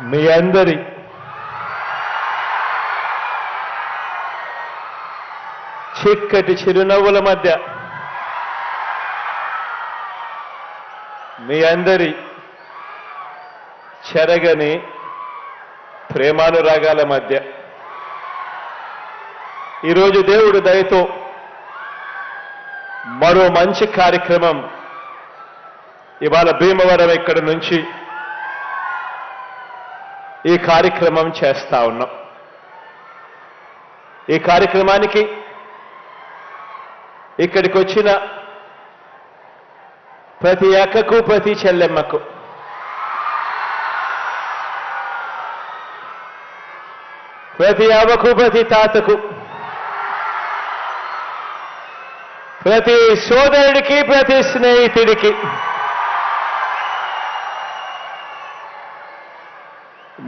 మీ అందరి చిక్కటి చిరునవ్వుల మధ్య మీ అందరి చెరగని ప్రేమానురాగాల మధ్య ఈరోజు దేవుడు దయతో మరో మంచి కార్యక్రమం ఇవాళ భీమవరం ఇక్కడి నుంచి ఈ కార్యక్రమం చేస్తా ఉన్నాం. ఈ కార్యక్రమానికి ఇక్కడికి వచ్చిన ప్రతి అక్కకు ప్రతి చెల్లెమ్మకు ప్రతి అవ్వకు ప్రతి తాతకు ప్రతి సోదరుడికి ప్రతి స్నేహితుడికి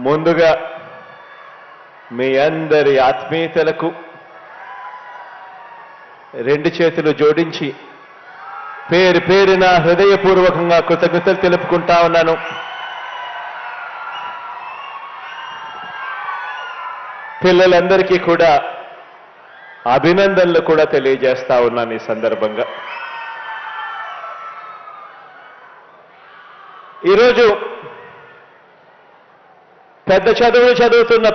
ముందుగా మీ అందరి ఆత్మీయతలకు రెండు చేతులు జోడించి పేరు పేరున హృదయపూర్వకంగా కృతజ్ఞతలు తెలుపుకుంటా ఉన్నాను. పిల్లలందరికీ కూడా అభినందనలు కూడా తెలియజేస్తా ఉన్నాను. ఈ సందర్భంగా ఈరోజు పెద్ద చదువులు చదువుతున్న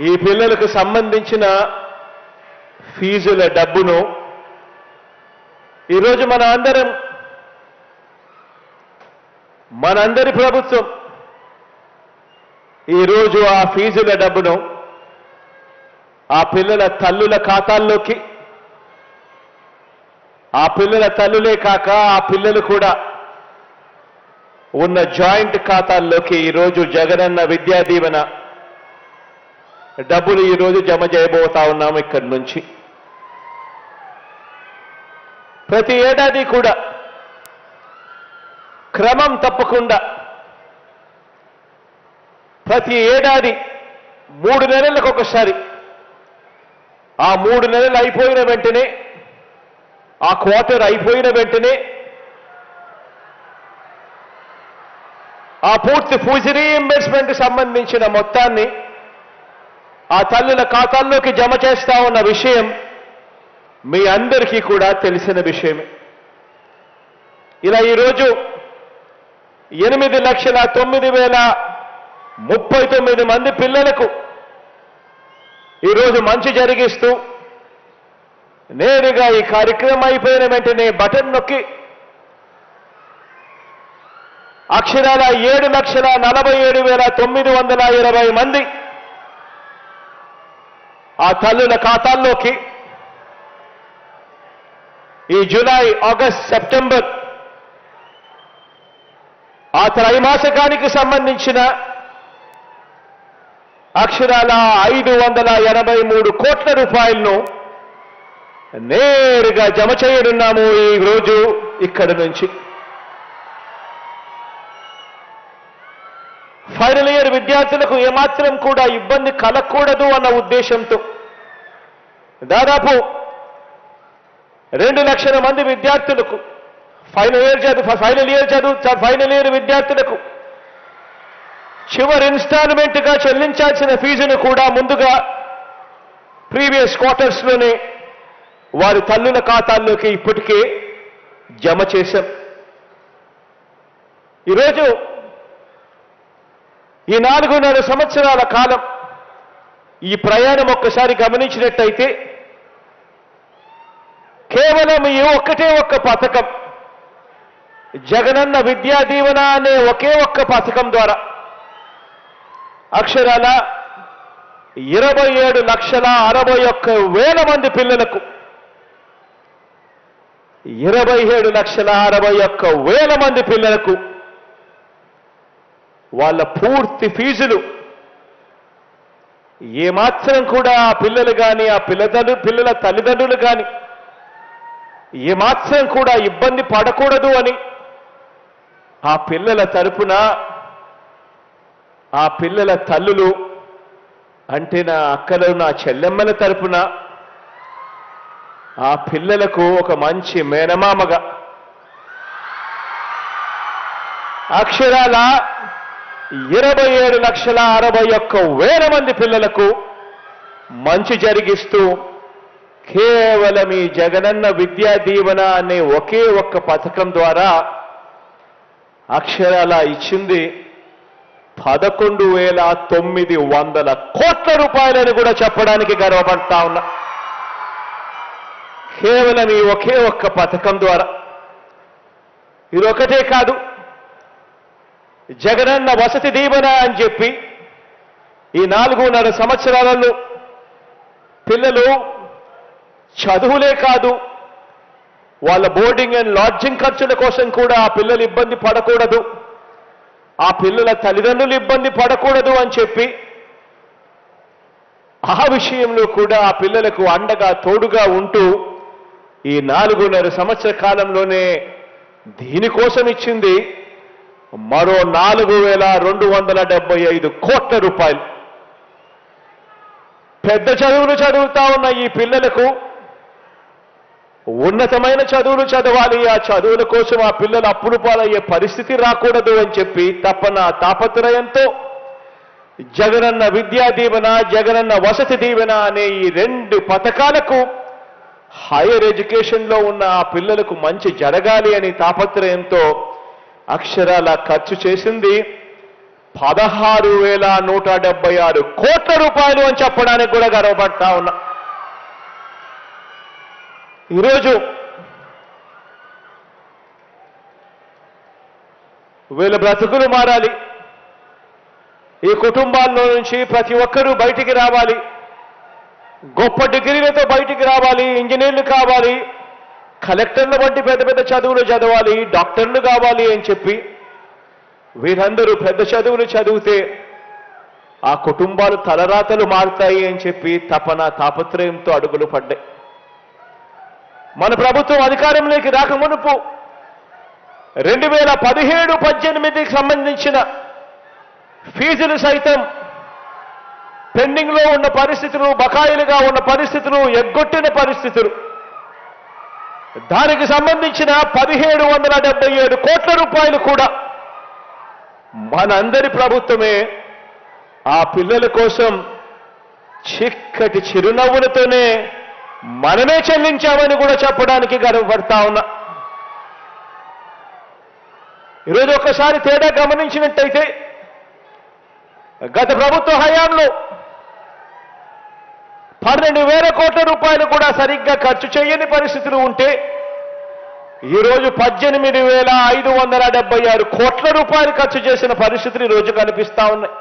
ఈ పిల్లలకు సంబంధించిన ఫీజుల డబ్బును ఈరోజు మనందరి ప్రభుత్వం ఈరోజు ఆ ఫీజుల డబ్బును ఆ పిల్లల తల్లుల ఖాతాల్లోకి, ఆ పిల్లల తల్లులే కాక ఆ పిల్లలు కూడా ఉన్న జాయింట్ ఖాతాల్లోకి ఈరోజు జగనన్న విద్యా దీవెన డబ్బులు ఈరోజు జమ చేయబోతా ఉన్నాము. ఇక్కడి నుంచి ప్రతి ఏడాది కూడా క్రమం తప్పకుండా ప్రతి ఏడాది 3 నెలలకు ఒకసారి, ఆ 3 నెలలు అయిపోయిన వెంటనే, ఆ క్వార్టర్ అయిపోయిన వెంటనే ఆ పూర్తి ఫీజు రీయింబర్స్మెంట్ సంబంధించిన మొత్తాన్ని ఆ తల్లుల ఖాతాల్లోకి జమ చేస్తా ఉన్న విషయం మీ అందరికీ కూడా తెలిసిన విషయమే. ఇలా ఈరోజు 8,09,39 మంది పిల్లలకు ఈరోజు మంచి జరిగిస్తూ నేరుగా ఈ కార్యక్రమం అయిపోయిన వెంటనే బటన్ నొక్కి అక్షరాల 7,47,920 మంది ఆ తల్లుల ఖాతాల్లోకి ఈ జూలై, ఆగస్ట్, సెప్టెంబర్ ఆ త్రైమాసికానికి సంబంధించిన అక్షరాల 583 కోట్ల రూపాయలను నేరుగా జమ చేయనున్నాము ఈ రోజు ఇక్కడి నుంచి. ఫైనల్ ఇయర్ విద్యార్థులకు ఏమాత్రం కూడా ఇబ్బంది కలగకూడదు అన్న ఉద్దేశంతో దాదాపు 2 లక్షల మంది విద్యార్థులకు ఫైనల్ ఇయర్ విద్యార్థులకు చివరి ఇన్స్టాల్మెంట్గా చెల్లించాల్సిన ఫీజును కూడా ముందుగా ప్రీవియస్ క్వార్టర్స్లోనే వారి తల్లుల ఖాతాల్లోకి ఇప్పటికే జమ చేశాం. ఈరోజు ఈ 4.5 సంవత్సరాల కాలం ఈ ప్రయాణం ఒక్కసారి గమనించినట్టయితే కేవలం ఈ ఒక్క పథకం, జగనన్న విద్యా దీవెన అనే ఒకే ఒక్క పథకం ద్వారా అక్షరాల 27,61,000 మంది పిల్లలకు 27,61,000 మంది పిల్లలకు వాళ్ళ పూర్తి ఫీజులు ఏమాత్రం కూడా ఆ పిల్లలు కానీ ఆ పిల్లల తల్లిదండ్రులు కానీ ఏమాత్రం కూడా ఇబ్బంది పడకూడదు అని ఆ పిల్లల తరపున ఆ పిల్లల తల్లులు అంటే నా అక్కలు, నా చెల్లెమ్మల తరపున ఆ పిల్లలకు ఒక మంచి మేనమామగా అక్షరాల 27,61,000 మంది పిల్లలకు మంచి జరిగిస్తూ కేవలం ఈ జగనన్న విద్యా దీవెన అనే ఒకే ఒక్క పథకం ద్వారా అక్షరాల ఇచ్చింది 11,900 కోట్ల రూపాయలని కూడా చెప్పడానికి గర్వపడతా ఉన్నా. కేవలం ఈ ఒకే ఒక్క పథకం ద్వారా. ఇదొకటే కాదు, జగనన్న వసతి దీవెన అని చెప్పి ఈ 4.5 సంవత్సరాలలో పిల్లలు చదువులే కాదు, వాళ్ళ బోర్డింగ్ అండ్ లాడ్జింగ్ ఖర్చుల కోసం కూడా ఆ పిల్లలు ఇబ్బంది పడకూడదు, ఆ పిల్లల తల్లిదండ్రులు ఇబ్బంది పడకూడదు అని చెప్పి ఆ విషయంలో కూడా ఆ పిల్లలకు అండగా తోడుగా ఉంటూ ఈ 4.5 సంవత్సర కాలంలోనే దీనికోసం ఇచ్చింది మరో 4,275 కోట్ల రూపాయలు. పెద్ద చదువులు చదువుతా ఉన్న ఈ పిల్లలకు ఉన్నతమైన చదువులు చదవాలి, ఆ చదువుల కోసం ఆ పిల్లలు అప్పులు పాలయ్యే పరిస్థితి రాకూడదు అని చెప్పి తపన తాపత్రయంతో జగనన్న విద్యా దీవెన, జగనన్న వసతి దీవెన అనే ఈ 2 పథకాలకు హైయర్ ఎడ్యుకేషన్లో ఉన్న ఆ పిల్లలకు మంచి జరగాలి అని తాపత్రయంతో అక్షరాల ఖర్చు చేసింది 16,176 కోట్ల రూపాయలు అని చెప్పడానికి కూడా గర్వపడతా ఉన్నా. ఈరోజు వీళ్ళ బ్రతుకులు మారాలి, ఈ కుటుంబాల్లో నుంచి ప్రతి ఒక్కరూ బయటికి రావాలి, గొప్ప డిగ్రీలతో బయటికి రావాలి, ఇంజనీర్లు కావాలి, కలెక్టర్ల వంటి పెద్ద పెద్ద చదువులు చదవాలి, డాక్టర్లు కావాలి అని చెప్పి వీరందరూ పెద్ద చదువులు చదివితే ఆ కుటుంబాలు తలరాతలు మారుతాయి అని చెప్పి తపన తాపత్రయంతో అడుగులు పడ్డాయి. మన ప్రభుత్వం అధికారంలోకి రాకమునుపు 2017-18కి సంబంధించిన ఫీజులు సైతం పెండింగ్లో ఉన్న పరిస్థితులు, బకాయిలుగా ఉన్న పరిస్థితులు, ఎగ్గొట్టిన పరిస్థితులు, దానికి సంబంధించిన 1,777 కోట్ల రూపాయలు కూడా మనందరి ప్రభుత్వమే ఆ పిల్లల కోసం చిక్కటి చిరునవ్వులతోనే మనమే చెల్లించామని కూడా చెప్పడానికి గర్వపడతా ఉన్నా. ఈరోజు ఒక్కసారి తేడా గమనించినట్టయితే గత ప్రభుత్వ హయాంలో 12,000 కోట్ల రూపాయలు కూడా సరిగ్గా ఖర్చు చేయని పరిస్థితులు ఉంటే ఈరోజు 18,576 కోట్ల రూపాయలు ఖర్చు చేసిన పరిస్థితులు ఈరోజు కనిపిస్తా ఉన్నాయి.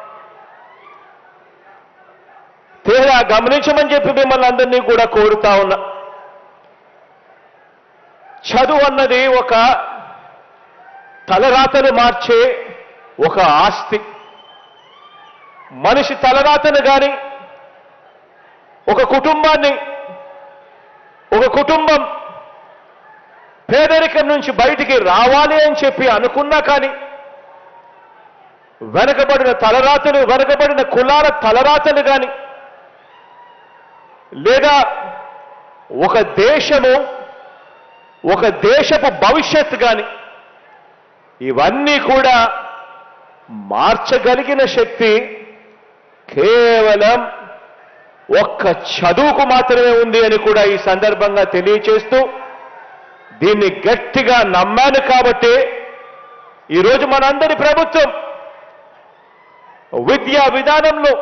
తేడా గమనించమని చెప్పి మిమ్మల్ని అందరినీ కూడా కోరుతా ఉన్నా. చదువు అన్నది ఒక తలరాతను మార్చే ఒక ఆస్తి. మనిషి తలరాతను కానీ ఒక కుటుంబం పేదరికం నుంచి బయటికి రావాలి అని చెప్పి అనుకున్నా కానీ వెనకబడిన తలరాతలు, వెనకబడిన కులాల తలరాతలు కానీ లేదా ఒక దేశపు భవిష్యత్తు కానీ ఇవన్నీ కూడా మార్చగలిగిన శక్తి కేవలం ఒక్క చదువుకు మాత్రమే ఉంది అని కూడా ఈ సందర్భంగా తెలియచేస్తూ దీన్ని గట్టిగా నమ్మాను కాబట్టి ఈరోజు మనందరి ప్రభుత్వం విద్యా విధానంలో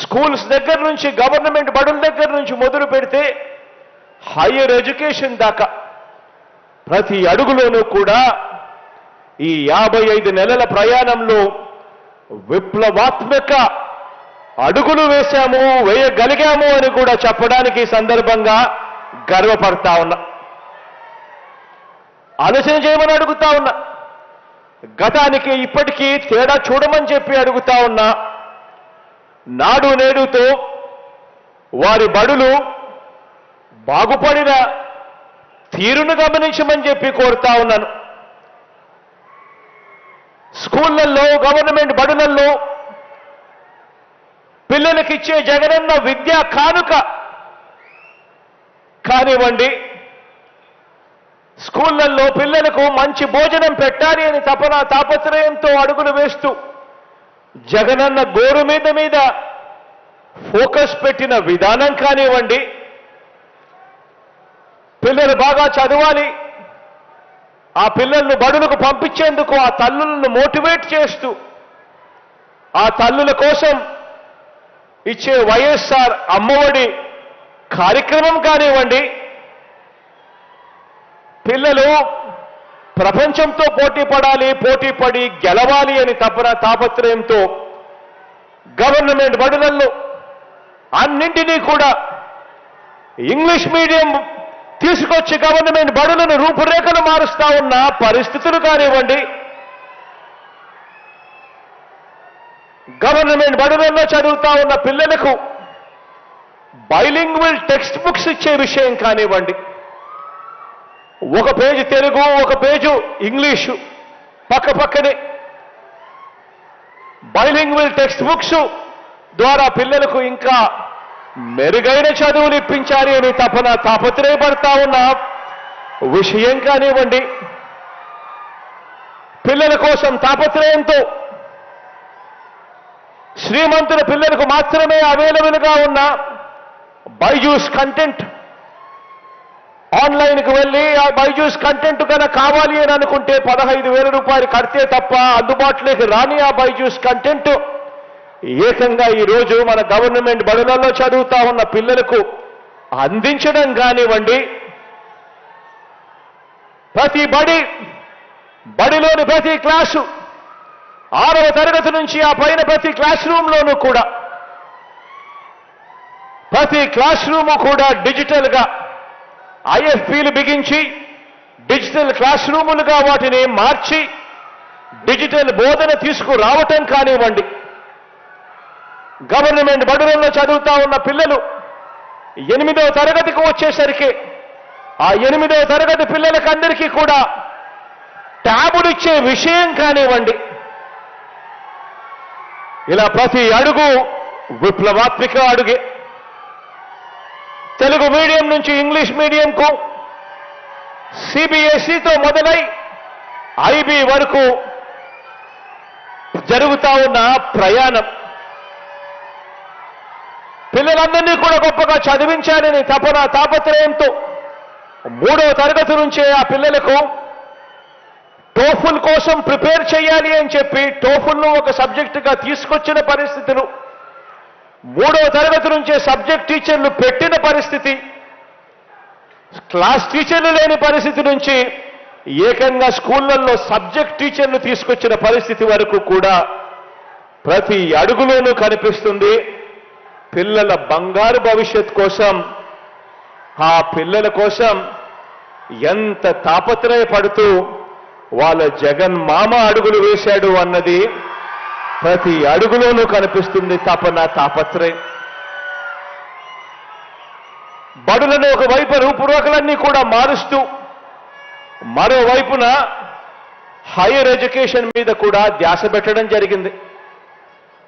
స్కూల్స్ దగ్గర నుంచి, గవర్నమెంట్ బడుల దగ్గర నుంచి మొదలు పెడితే హైయర్ ఎడ్యుకేషన్ దాకా ప్రతి అడుగులోనూ కూడా ఈ 55 నెలల ప్రయాణంలో విప్లవాత్మక అడుగులు వేయగలిగాము అని కూడా చెప్పడానికి ఈ సందర్భంగా గర్వపడతా ఉన్నా. ఆలోచన చేయమని అడుగుతా ఉన్నా. గతానికి ఇప్పటికీ తేడా చూడమని చెప్పి అడుగుతా ఉన్నా. నాడు నేడుతో వారి బడులు బాగుపడిన తీరును గమనించమని చెప్పి కోరుతా ఉన్నాను. స్కూళ్లలో, గవర్నమెంట్ బడులలో పిల్లలకిచ్చే జగనన్న విద్యా కానుక కానివ్వండి, స్కూళ్లలో పిల్లలకు మంచి భోజనం పెట్టాలి అని తాపత్రయంతో అడుగులు వేస్తూ జగనన్న గోరు మీద ఫోకస్ పెట్టిన విధానం కానివ్వండి, పిల్లలు బాగా చదవాలి, ఆ పిల్లలను బడులకు పంపించేందుకు ఆ తల్లులను మోటివేట్ చేస్తూ ఆ తల్లుల కోసం ఇచ్చే వైఎస్ఆర్ అమ్మఒడి కార్యక్రమం కానివ్వండి, పిల్లలు ప్రపంచంతో పోటీపడి గెలవాలి అని తాపత్రయంతో గవర్నమెంట్ బడులలో అన్నింటినీ కూడా ఇంగ్లీష్ మీడియం తీసుకొచ్చి గవర్నమెంట్ బడులను రూపురేఖలు మారుస్తా ఉన్న పరిస్థితులు కానివ్వండి, గవర్నమెంట్ బడులలో చదువుతా ఉన్న పిల్లలకు బైలింగ్వల్ టెక్స్ట్ బుక్స్ ఇచ్చే విషయం కానివ్వండి, ఒక పేజీ తెలుగు ఒక పేజు ఇంగ్లీషు పక్కనే బైలింగ్వల్ టెక్స్ట్ బుక్స్ ద్వారా పిల్లలకు ఇంకా మెరుగైన చదువులు ఇప్పించాలి అని తాపత్రయపడతా ఉన్న విషయం కానివ్వండి, పిల్లల కోసం తాపత్రయంతో శ్రీమంతుల పిల్లలకు మాత్రమే అవైలబుల్గా ఉన్న బైజూస్ కంటెంట్ ఆన్లైన్కి వెళ్ళి ఆ బైజూస్ కంటెంట్ కనుక కావాలి అని అనుకుంటే 15,000 రూపాయలు కడితే తప్ప అందుబాటులోకి రాని ఆ బైజూస్ కంటెంట్ ఏకంగా ఈరోజు మన గవర్నమెంట్ బడులలో చదువుతా ఉన్న పిల్లలకు అందించడం కానివ్వండి, ప్రతి బడిలోని ప్రతి క్లాసు 6వ తరగతి నుంచి ఆ పైన ప్రతి క్లాస్ రూమ్లోనూ కూడా ప్రతి క్లాస్ రూము కూడా డిజిటల్గా ఐఎఫ్పీలు బిగించి డిజిటల్ క్లాస్ రూములుగా వాటిని మార్చి డిజిటల్ బోధన తీసుకురావటం కానివ్వండి, గవర్నమెంట్ బడులలో చదువుతా ఉన్న పిల్లలు 8వ తరగతికి వచ్చేసరికి ఆ 8వ తరగతి పిల్లలకందరికీ కూడా ట్యాబులు ఇచ్చే విషయం కానివ్వండి, ఇలా ప్రతి అడుగు విప్లవాత్మక అడుగే. తెలుగు మీడియం నుంచి ఇంగ్లీష్ మీడియంకు సిబిఎస్ఈతో మొదలై ఐబీ వరకు జరుగుతా ఉన్న ప్రయాణం పిల్లలందరినీ కూడా గొప్పగా చదివించాలని తాపత్రయంతో 3వ తరగతి నుంచే ఆ పిల్లలకు టోఫుల్ కోసం ప్రిపేర్ చేయాలి అని చెప్పి టోఫుల్ను ఒక సబ్జెక్టుగా తీసుకొచ్చిన పరిస్థితులు, 3వ తరగతి నుంచే సబ్జెక్ట్ టీచర్లు పెట్టిన పరిస్థితి, క్లాస్ టీచర్లు లేని పరిస్థితి నుంచి ఏకంగా స్కూళ్లలో సబ్జెక్ట్ టీచర్లు తీసుకొచ్చిన పరిస్థితి వరకు కూడా ప్రతి అడుగులోనూ కనిపిస్తుంది. పిల్లల బంగారు భవిష్యత్ కోసం ఆ పిల్లల కోసం ఎంత తాపత్రయపడుతూ వాళ్ళ జగన్ మామ అడుగులు వేశాడు అన్నది ప్రతి అడుగులోనూ కనిపిస్తుంది. తాపత్రయం బడులను ఒకవైపు రూపురేఖలన్నీ కూడా మారుస్తూ మరోవైపున హైయర్ ఎడ్యుకేషన్ మీద కూడా ధ్యాస పెట్టడం జరిగింది.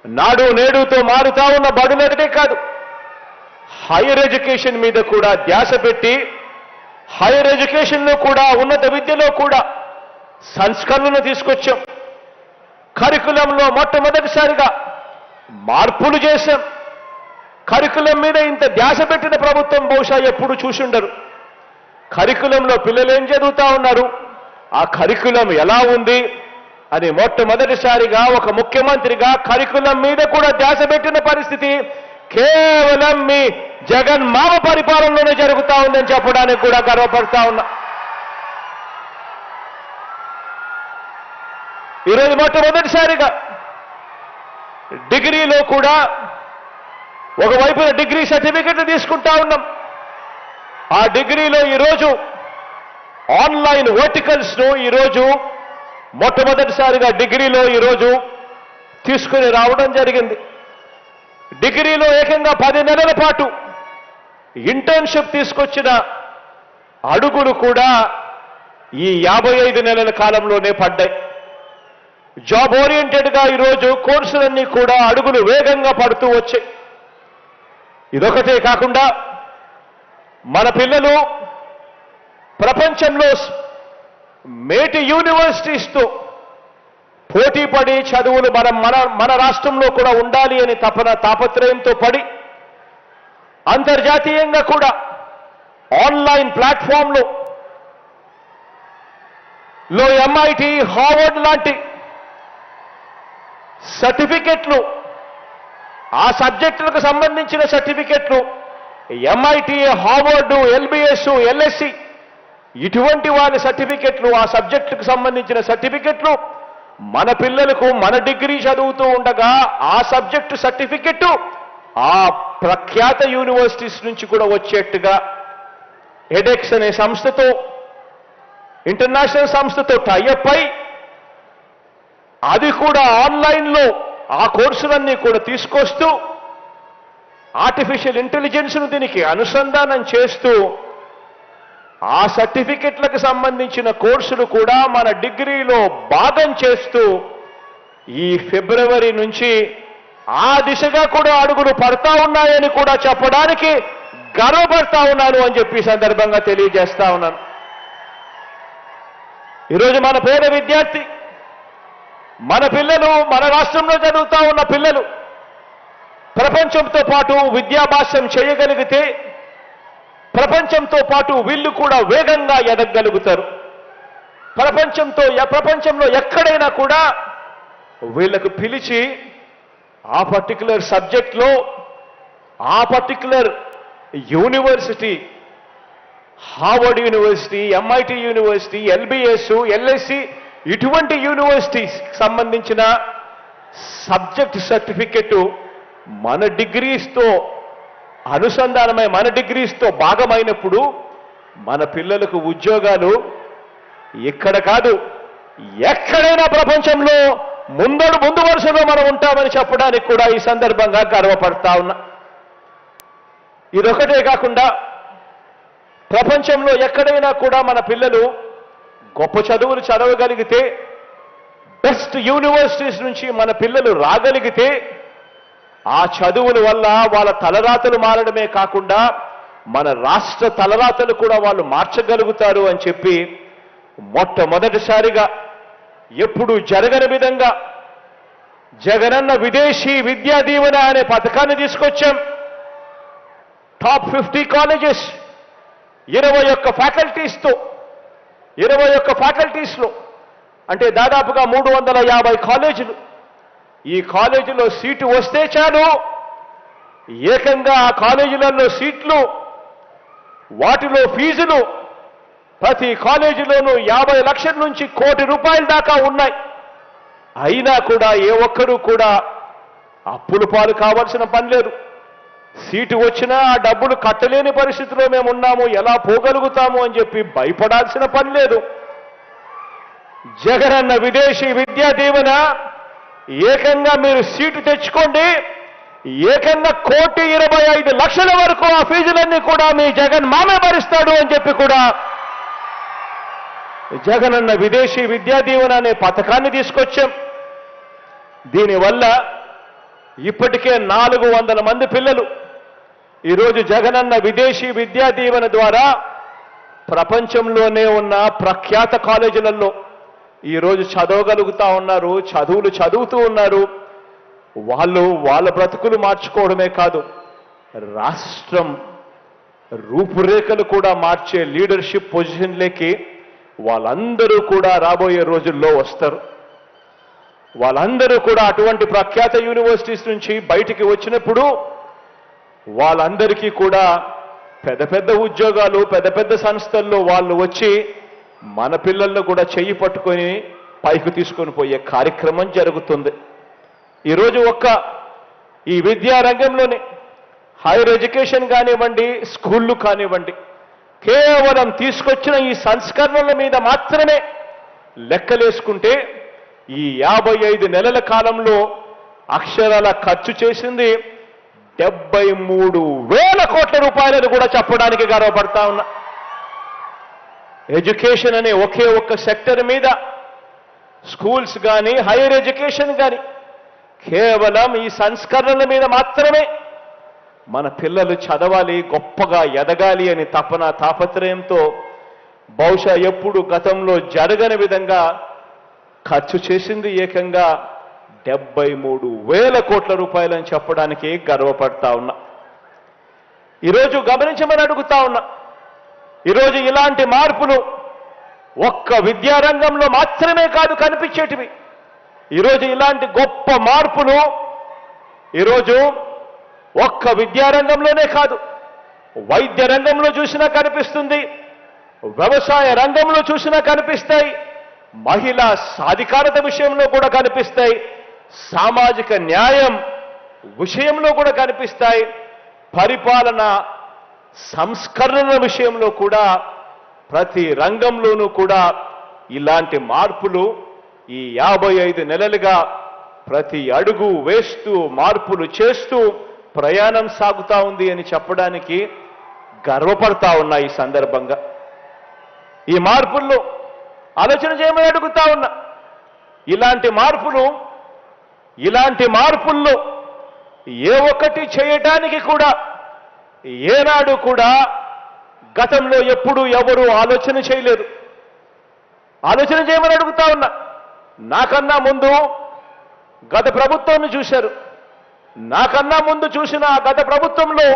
నాడు నేడుతో మారుతా ఉన్న బడులనే కాదు, హైయర్ ఎడ్యుకేషన్ మీద కూడా ధ్యాస పెట్టి హైయర్ ఎడ్యుకేషన్లో కూడా ఉన్నత విద్యలో కూడా సంస్కరణలు తీసుకొచ్చాం. కరికులంలో మొట్టమొదటిసారిగా మార్పులు చేశాం. కరికులం మీద ఇంత ధ్యాస పెట్టిన ప్రభుత్వం బహుశా ఎప్పుడు చూసుండరు. కరికులంలో పిల్లలు ఏం చదువుతా ఉన్నారు, ఆ కరికులం ఎలా ఉంది అని మొట్టమొదటిసారిగా ఒక ముఖ్యమంత్రిగా కరికులం మీద కూడా ధ్యాస పెట్టిన పరిస్థితి కేవలం మీ జగన్ మామ పరిపాలనలోనే జరుగుతా ఉందని చెప్పడానికి కూడా గర్వపడతా ఉన్నా. ఈరోజు మొట్టమొదటిసారిగా డిగ్రీలో కూడా ఒకవైపున డిగ్రీ సర్టిఫికెట్లు తీసుకుంటా ఉన్నాం. ఆ డిగ్రీలో ఈరోజు ఆన్లైన్ వర్టికల్స్ను ఈరోజు మొట్టమొదటిసారిగా డిగ్రీలో ఈరోజు తీసుకుని రావడం జరిగింది. డిగ్రీలో ఏకంగా 10 నెలల పాటు ఇంటర్న్షిప్ తీసుకొచ్చిన అడుగులు కూడా ఈ 55 నెలల కాలంలోనే పడ్డాయి. జాబ్ ఓరియంటెడ్గా ఈరోజు కోర్సులన్నీ కూడా అడుగులు వేగంగా పడుతూ వచ్చాయి. ఇదొకటే కాకుండా మన పిల్లలు ప్రపంచంలో మేటి యూనివర్సిటీస్తో పోటీపడి చదువులు మన రాష్ట్రంలో కూడా ఉండాలి అని తాపత్రయంతో పడి అంతర్జాతీయంగా కూడా ఆన్లైన్ ప్లాట్ఫామ్లో ఎంఐటి హార్వర్డ్ లాంటి సర్టిఫికెట్లు ఆ సబ్జెక్టులకు సంబంధించిన సర్టిఫికెట్లు ఎంఐటి హార్వర్డ్ ఎల్బిఎస్ ఎల్ఎస్సి ఇటువంటి వారి సర్టిఫికెట్లు ఆ సబ్జెక్టుకు సంబంధించిన సర్టిఫికెట్లు మన పిల్లలకు మన డిగ్రీ చదువుతూ ఉండగా ఆ సబ్జెక్టు సర్టిఫికెట్ ఆ ప్రఖ్యాత యూనివర్సిటీస్ నుంచి కూడా వచ్చేట్టుగా ఎడెక్స్ అనే సంస్థతో ఇంటర్నేషనల్ సంస్థతో టైఅప్ అయి అది కూడా ఆన్లైన్లో ఆ కోర్సులన్నీ కూడా తీసుకొస్తూ ఆర్టిఫిషియల్ ఇంటెలిజెన్స్ను దీనికి అనుసంధానం చేస్తూ ఆ సర్టిఫికెట్లకు సంబంధించిన కోర్సులు కూడా మన డిగ్రీలో భాగం చేస్తూ ఈ ఫిబ్రవరి నుంచి ఆ దిశగా కూడా అడుగులు పడతా ఉన్నాయని కూడా చెప్పడానికి గర్వపడతా ఉన్నాను అని చెప్పి సందర్భంగా తెలియజేస్తా ఉన్నాను. ఈరోజు మన పేద విద్యార్థి మన పిల్లలు మన రాష్ట్రంలో చదువుతా ఉన్న పిల్లలు ప్రపంచంతో పాటు విద్యాభ్యాసం చేయగలిగితే ప్రపంచంతో పాటు వీళ్ళు కూడా వేగంగా ఎదగగలుగుతారు. ప్రపంచంలో ఎక్కడైనా కూడా వీళ్ళకు పిలిచి ఆ పర్టికులర్ సబ్జెక్ట్లో ఆ particular university Harvard university MIT university lbs LSC ఇటువంటి యూనివర్సిటీస్ సంబంధించిన సబ్జెక్ట్ సర్టిఫికెట్ మన డిగ్రీస్తో అనుసంధానమై మన డిగ్రీస్తో భాగమైనప్పుడు మన పిల్లలకు ఉద్యోగాలు ఇక్కడ కాదు ఎక్కడైనా ప్రపంచంలో ముందు వరుసలో మనం ఉంటామని చెప్పడానికి కూడా ఈ సందర్భంగా గర్వపడతా ఉన్నా. ఇదొకటే కాకుండా ప్రపంచంలో ఎక్కడైనా కూడా మన పిల్లలు గొప్ప చదువులు చదవగలిగితే బెస్ట్ యూనివర్సిటీస్ నుంచి మన పిల్లలు రాగలిగితే ఆ చదువుల వల్ల వాళ్ళ తలరాతలు మారడమే కాకుండా మన రాష్ట్ర తలరాతలు కూడా వాళ్ళు మార్చగలుగుతారు అని చెప్పి మొట్టమొదటిసారిగా ఎప్పుడు జరగని విధంగా జగనన్న విదేశీ విద్యా దీవెన అనే పథకాన్ని తీసుకొచ్చాం. టాప్ 50 కాలేజెస్ 21 ఫ్యాకల్టీస్లో అంటే దాదాపుగా 350 కాలేజీలు. ఈ కాలేజీలో సీటు వస్తే చాలు ఏకంగా ఆ కాలేజీలలో సీట్లు వాటిలో ఫీజులు ప్రతి కాలేజీలోనూ 50 లక్షల నుంచి ₹1 కోటి దాకా ఉన్నాయి. అయినా కూడా ఏ ఒక్కరూ కూడా అప్పులు పాలు కావాల్సిన పని లేదు. సీటు వచ్చినా ఆ డబ్బులు కట్టలేని పరిస్థితిలో మేము ఉన్నాము, ఎలా పోగలుగుతాము అని చెప్పి భయపడాల్సిన పని లేదు. జగనన్న విదేశీ విద్యా దీవెన ఏకంగా మీరు సీటు తెచ్చుకోండి, ఏకంగా ₹1,25,00,000 వరకు ఆ ఫీజులన్నీ కూడా మీ జగన్ మామే భరిస్తాడు అని చెప్పి కూడా జగనన్న విదేశీ విద్యా దీవెన అనే పథకాన్ని తీసుకొచ్చాం. దీనివల్ల ఇప్పటికే 400 మంది పిల్లలు ఈరోజు జగనన్న విదేశీ విద్యా దీవెన ద్వారా ప్రపంచంలోనే ఉన్న ప్రఖ్యాత కాలేజీలలో ఈరోజు చదవగలుగుతా ఉన్నారు, చదువులు చదువుతూ ఉన్నారు. వాళ్ళు వాళ్ళ బ్రతుకులు మార్చుకోవడమే కాదు, రాష్ట్రం రూపురేఖలు కూడా మార్చే లీడర్షిప్ పొజిషన్లోకి వాళ్ళందరూ కూడా రాబోయే రోజుల్లో వస్తారు. వాళ్ళందరూ కూడా అటువంటి ప్రఖ్యాత యూనివర్సిటీస్ నుంచి బయటికి వచ్చినప్పుడు వాళ్ళందరికీ కూడా పెద్ద పెద్ద ఉద్యోగాలు పెద్ద పెద్ద సంస్థల్లో వాళ్ళు వచ్చి మన పిల్లలను కూడా చెయ్యి పట్టుకొని పైకి తీసుకొని పోయే కార్యక్రమం జరుగుతుంది. ఈరోజు ఈ విద్యా రంగంలోనే హైయర్ ఎడ్యుకేషన్ కానివ్వండి, స్కూళ్ళు కానివ్వండి, కేవలం తీసుకొచ్చిన ఈ సంస్కరణల మీద మాత్రమే లెక్కలేసుకుంటే ఈ 55 నెలల కాలంలో అక్షరాల ఖర్చు చేసింది 73,000 కోట్ల రూపాయలను కూడా చెప్పడానికి గర్వపడతా ఉన్నా. ఎడ్యుకేషన్ అనే ఒకే ఒక్క సెక్టర్ మీద స్కూల్స్ కానీ హైయర్ ఎడ్యుకేషన్ కానీ కేవలం ఈ సంస్కరణల మీద మాత్రమే మన పిల్లలు చదవాలి, గొప్పగా ఎదగాలి అని తాపత్రయంతో బహుశా ఎప్పుడు గతంలో జరగని విధంగా ఖర్చు చేసింది ఏకంగా 73,000 కోట్ల రూపాయలని చెప్పడానికి గర్వపడతా ఉన్నా. ఈరోజు గమనించమని అడుగుతా ఉన్నా. ఈరోజు ఇలాంటి మార్పులు ఒక్క విద్యారంగంలో మాత్రమే కాదు కనిపించేటివి. ఈరోజు ఇలాంటి గొప్ప మార్పులు ఈరోజు ఒక్క విద్యారంగంలోనే కాదు, వైద్య రంగంలో చూసినా కనిపిస్తుంది, వ్యవసాయ రంగంలో చూసినా కనిపిస్తాయి, మహిళా సాధికారత విషయంలో కూడా కనిపిస్తాయి, సామాజిక న్యాయం విషయంలో కూడా కనిపిస్తాయి, పరిపాలన సంస్కరణ విషయంలో కూడా ప్రతి రంగంలోనూ కూడా ఇలాంటి మార్పులు ఈ 55 నెలలుగా ప్రతి అడుగు వేస్తూ మార్పులు చేస్తూ ప్రయాణం సాగుతా ఉంది అని చెప్పడానికి గర్వపడతా ఉన్నా. ఈ సందర్భంగా ఈ మార్పుల్లో ఆలోచన చేయమని అడుగుతా ఉన్నా. ఇలాంటి మార్పుల్లో ఏ ఒక్కటి చేయటానికి కూడా ఏనాడు కూడా గతంలో ఎప్పుడూ ఎవరు ఆలోచన చేయలేదు. ఆలోచన చేయమని అడుగుతా ఉన్నా. నాకన్నా ముందు గత ప్రభుత్వాన్ని చూశారు. నాకన్నా ముందు చూసిన గత ప్రభుత్వంలో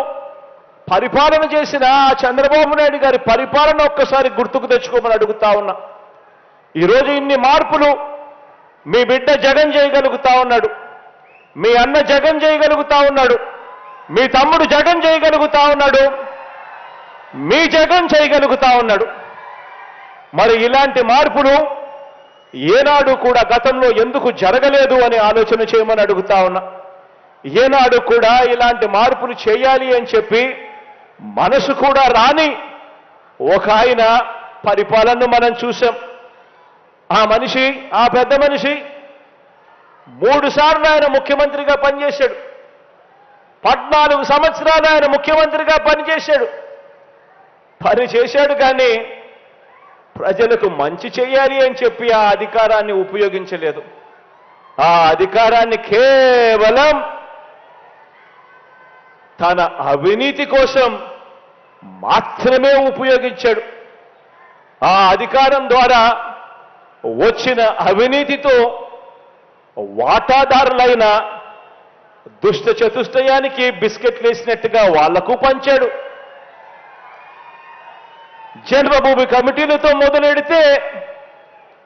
పరిపాలన చేసిన చంద్రబాబు నాయుడు గారి పరిపాలన ఒక్కసారి గుర్తుకు తెచ్చుకోమని అడుగుతా ఉన్నా. ఈరోజు ఇన్ని మార్పులు మీ బిడ్డ జగన్ చేయగలుగుతా ఉన్నాడు, మీ అన్న జగన్ చేయగలుగుతా ఉన్నాడు, మీ తమ్ముడు జగన్ చేయగలుగుతా ఉన్నాడు, మీ జగన్ చేయగలుగుతా ఉన్నాడు. మరి ఇలాంటి మార్పులు ఏనాడు కూడా గతంలో ఎందుకు జరగలేదు అని ఆలోచన చేయమని అడుగుతా ఉన్నా. ఏనాడు కూడా ఇలాంటి మార్పులు చేయాలి అని చెప్పి మనసు కూడా రాని ఒక ఆయన పరిపాలనను మనం చూసాం. ఆ పెద్ద మనిషి 3 సార్లు ఆయన ముఖ్యమంత్రిగా పనిచేశాడు. 14 సంవత్సరాలు ఆయన ముఖ్యమంత్రిగా పనిచేశాడు కానీ ప్రజలకు మంచి చేయాలి అని చెప్పి ఆ అధికారాన్ని ఉపయోగించలేదు. ఆ అధికారాన్ని కేవలం తన అవినీతి కోసం మాత్రమే ఉపయోగించాడు. ఆ అధికారం ద్వారా వచ్చిన అవినీతితో వాటాదారులైన దుష్ట చతుష్టయానికి బిస్కెట్లు వేసినట్టుగా వాళ్లకు పంచాడు. జన్మభూమి కమిటీలతో మొదలెడితే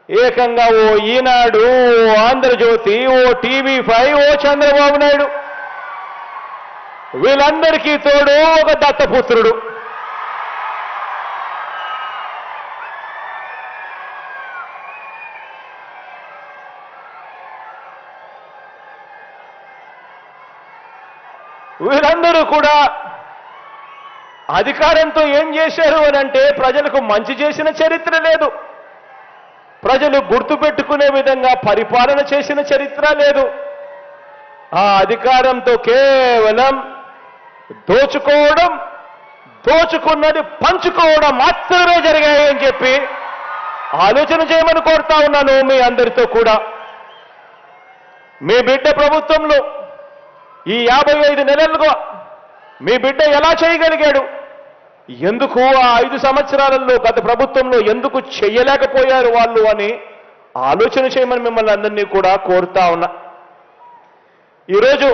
ఏకంగా ఓ ఈనాడు, ఓ ఆంధ్రజ్యోతి, ఓ TV5, ఓ చంద్రబాబు నాయుడు, వీళ్ళందరికీ తోడు ఒక దత్తపుత్రుడు. వీళ్ళందరూ కూడా అధికారంతో ఏం చేశారు అనంటే ప్రజలకు మంచి చేసిన చరిత్ర లేదు, ప్రజలు గుర్తుపెట్టుకునే విధంగా పరిపాలన చేసిన చరిత్ర లేదు. ఆ అధికారంతో కేవలం దోచుకోవడం, దోచుకున్నది పంచుకోవడం మాత్రమే జరిగాయి అని చెప్పి ఆలోచన చేయమని కోరుతా ఉన్నాను మీ అందరితో కూడా. మీ బిడ్డ ప్రభుత్వంలో ఈ 55 నెలలుగా మీ బిడ్డ ఎలా చేయగలిగాడు? ఎందుకు ఆ 5 సంవత్సరాలలో గత ప్రభుత్వంలో ఎందుకు చెయ్యలేకపోయారు వాళ్ళు అని ఆలోచన చేయమని మిమ్మల్ని అందరినీ కూడా కోరుతా ఉన్నా. ఈరోజు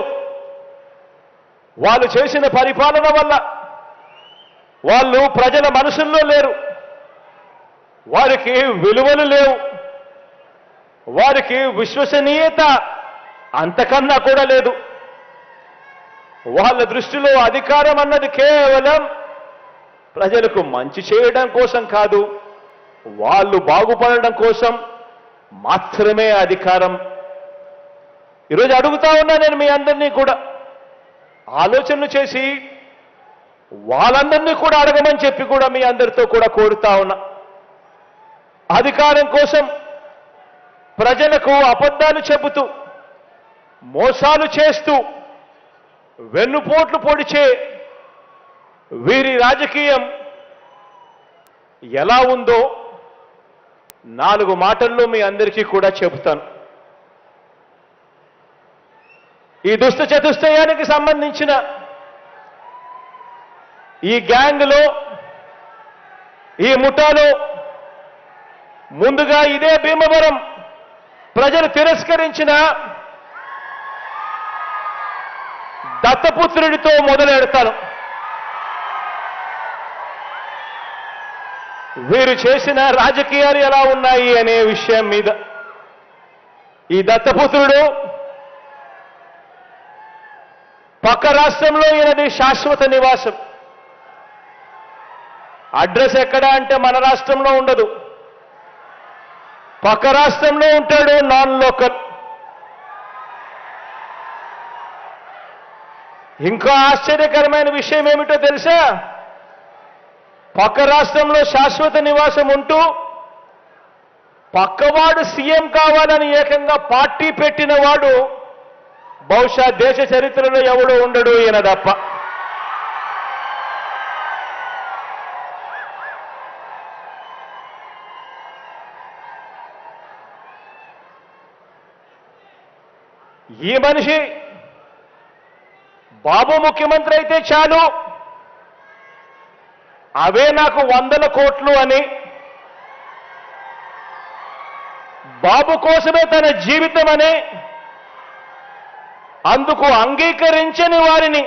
వాళ్ళు చేసిన పరిపాలన వల్ల వాళ్ళు ప్రజల మనసుల్లో లేరు, వారికి విలువలు లేవు, వారికి విశ్వసనీయత అంతకన్నా కూడా లేదు. వాళ్ళ దృష్టిలో అధికారం అన్నది కేవలం ప్రజలకు మంచి చేయడం కోసం కాదు, వాళ్ళు బాగుపడడం కోసం మాత్రమే అధికారం. ఈరోజు అడుగుతా ఉన్నా నేను మీ అందరినీ కూడా ఆలోచనలు చేసి వాళ్ళందరినీ కూడా అడగమని చెప్పి కూడా మీ అందరితో కూడా కోరుతా ఉన్నా. అధికారం కోసం ప్రజలకు అబద్ధాలు చెబుతూ, మోసాలు చేస్తూ, వెన్నుపోట్లు పొడిచే వీరి రాజకీయం ఎలా ఉందో 4 మాటల్లో మీ అందరికీ కూడా చెబుతాను. ఈ దుష్ట చతుష్టయానికి సంబంధించిన ఈ గ్యాంగ్లో, ఈ ముఠాలో ముందుగా ఇదే భీమవరం ప్రజలు తిరస్కరించిన దత్తపుత్రుడితో మొదలెడతాను. వీరు చేసిన రాజకీయాలు ఎలా ఉన్నాయి అనే విషయం మీద. ఈ దత్తపుత్రుడు పక్క రాష్ట్రంలో ఈయనది శాశ్వత నివాసం. అడ్రస్ ఎక్కడ అంటే మన రాష్ట్రంలో ఉండదు, పక్క రాష్ట్రంలో ఉంటాడు, నాన్ లోకల్. ఇంకా ఆశ్చర్యకరమైన విషయం ఏమిటో తెలుసా? పక్క రాష్ట్రంలో శాశ్వత నివాసం ఉంటూ పక్కవాడు సీఎం కావాలని ఏకంగా పార్టీ పెట్టిన వాడు బహుశా దేశ చరిత్రలో ఎవడు ఉండడు, ఈయన తప్ప. ఈ మనిషి బాబు ముఖ్యమంత్రి అయితే చాలు, అవే నాకు 100 కోట్లు అని, బాబు కోసమే తన జీవితం అని, అందుకు అంగీకరించని వారిని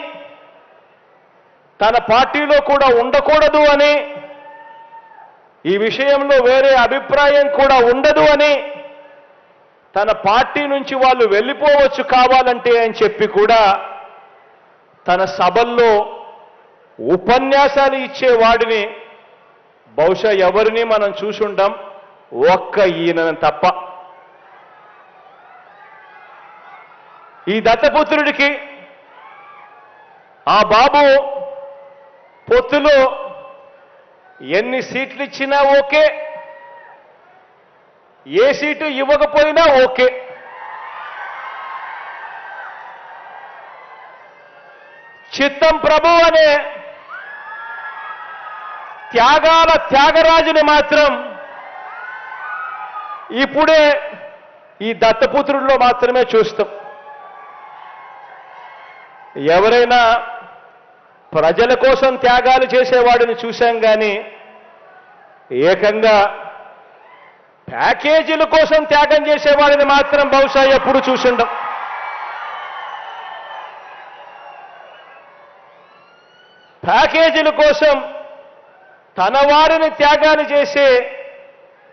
తన పార్టీలో కూడా ఉండకూడదు అని, ఈ విషయంలో వేరే అభిప్రాయం కూడా ఉండదు అని, తన పార్టీ నుంచి వాళ్ళు వెళ్ళిపోవచ్చు కావాలంటే అని చెప్పి కూడా తన సభల్లో ఉపన్యాసాలు ఇచ్చేవాడిని బహుశా ఎవరిని మనం చూసుంటాం, ఒక్క ఈయన తప్ప. ఈ దత్తపుత్రుడికి ఆ బాబు పొత్తులో ఎన్ని సీట్లు ఇచ్చినా ఓకే, ఏ సీటు ఇవ్వకపోయినా ఓకే. చిత్తం ప్రభు అనే త్యాగాల త్యాగరాజుని మాత్రం ఇప్పుడే ఈ దత్తపుత్రుడిలో మాత్రమే చూస్తాం. ఎవరైనా ప్రజల కోసం త్యాగాలు చేసేవాడిని చూశాం కానీ ఏకంగా ప్యాకేజీల కోసం త్యాగం చేసేవాడిని మాత్రం బహుశా ఎప్పుడు చూసిండం. ప్యాకేజీల కోసం తన వారిని త్యాగాలు చేసే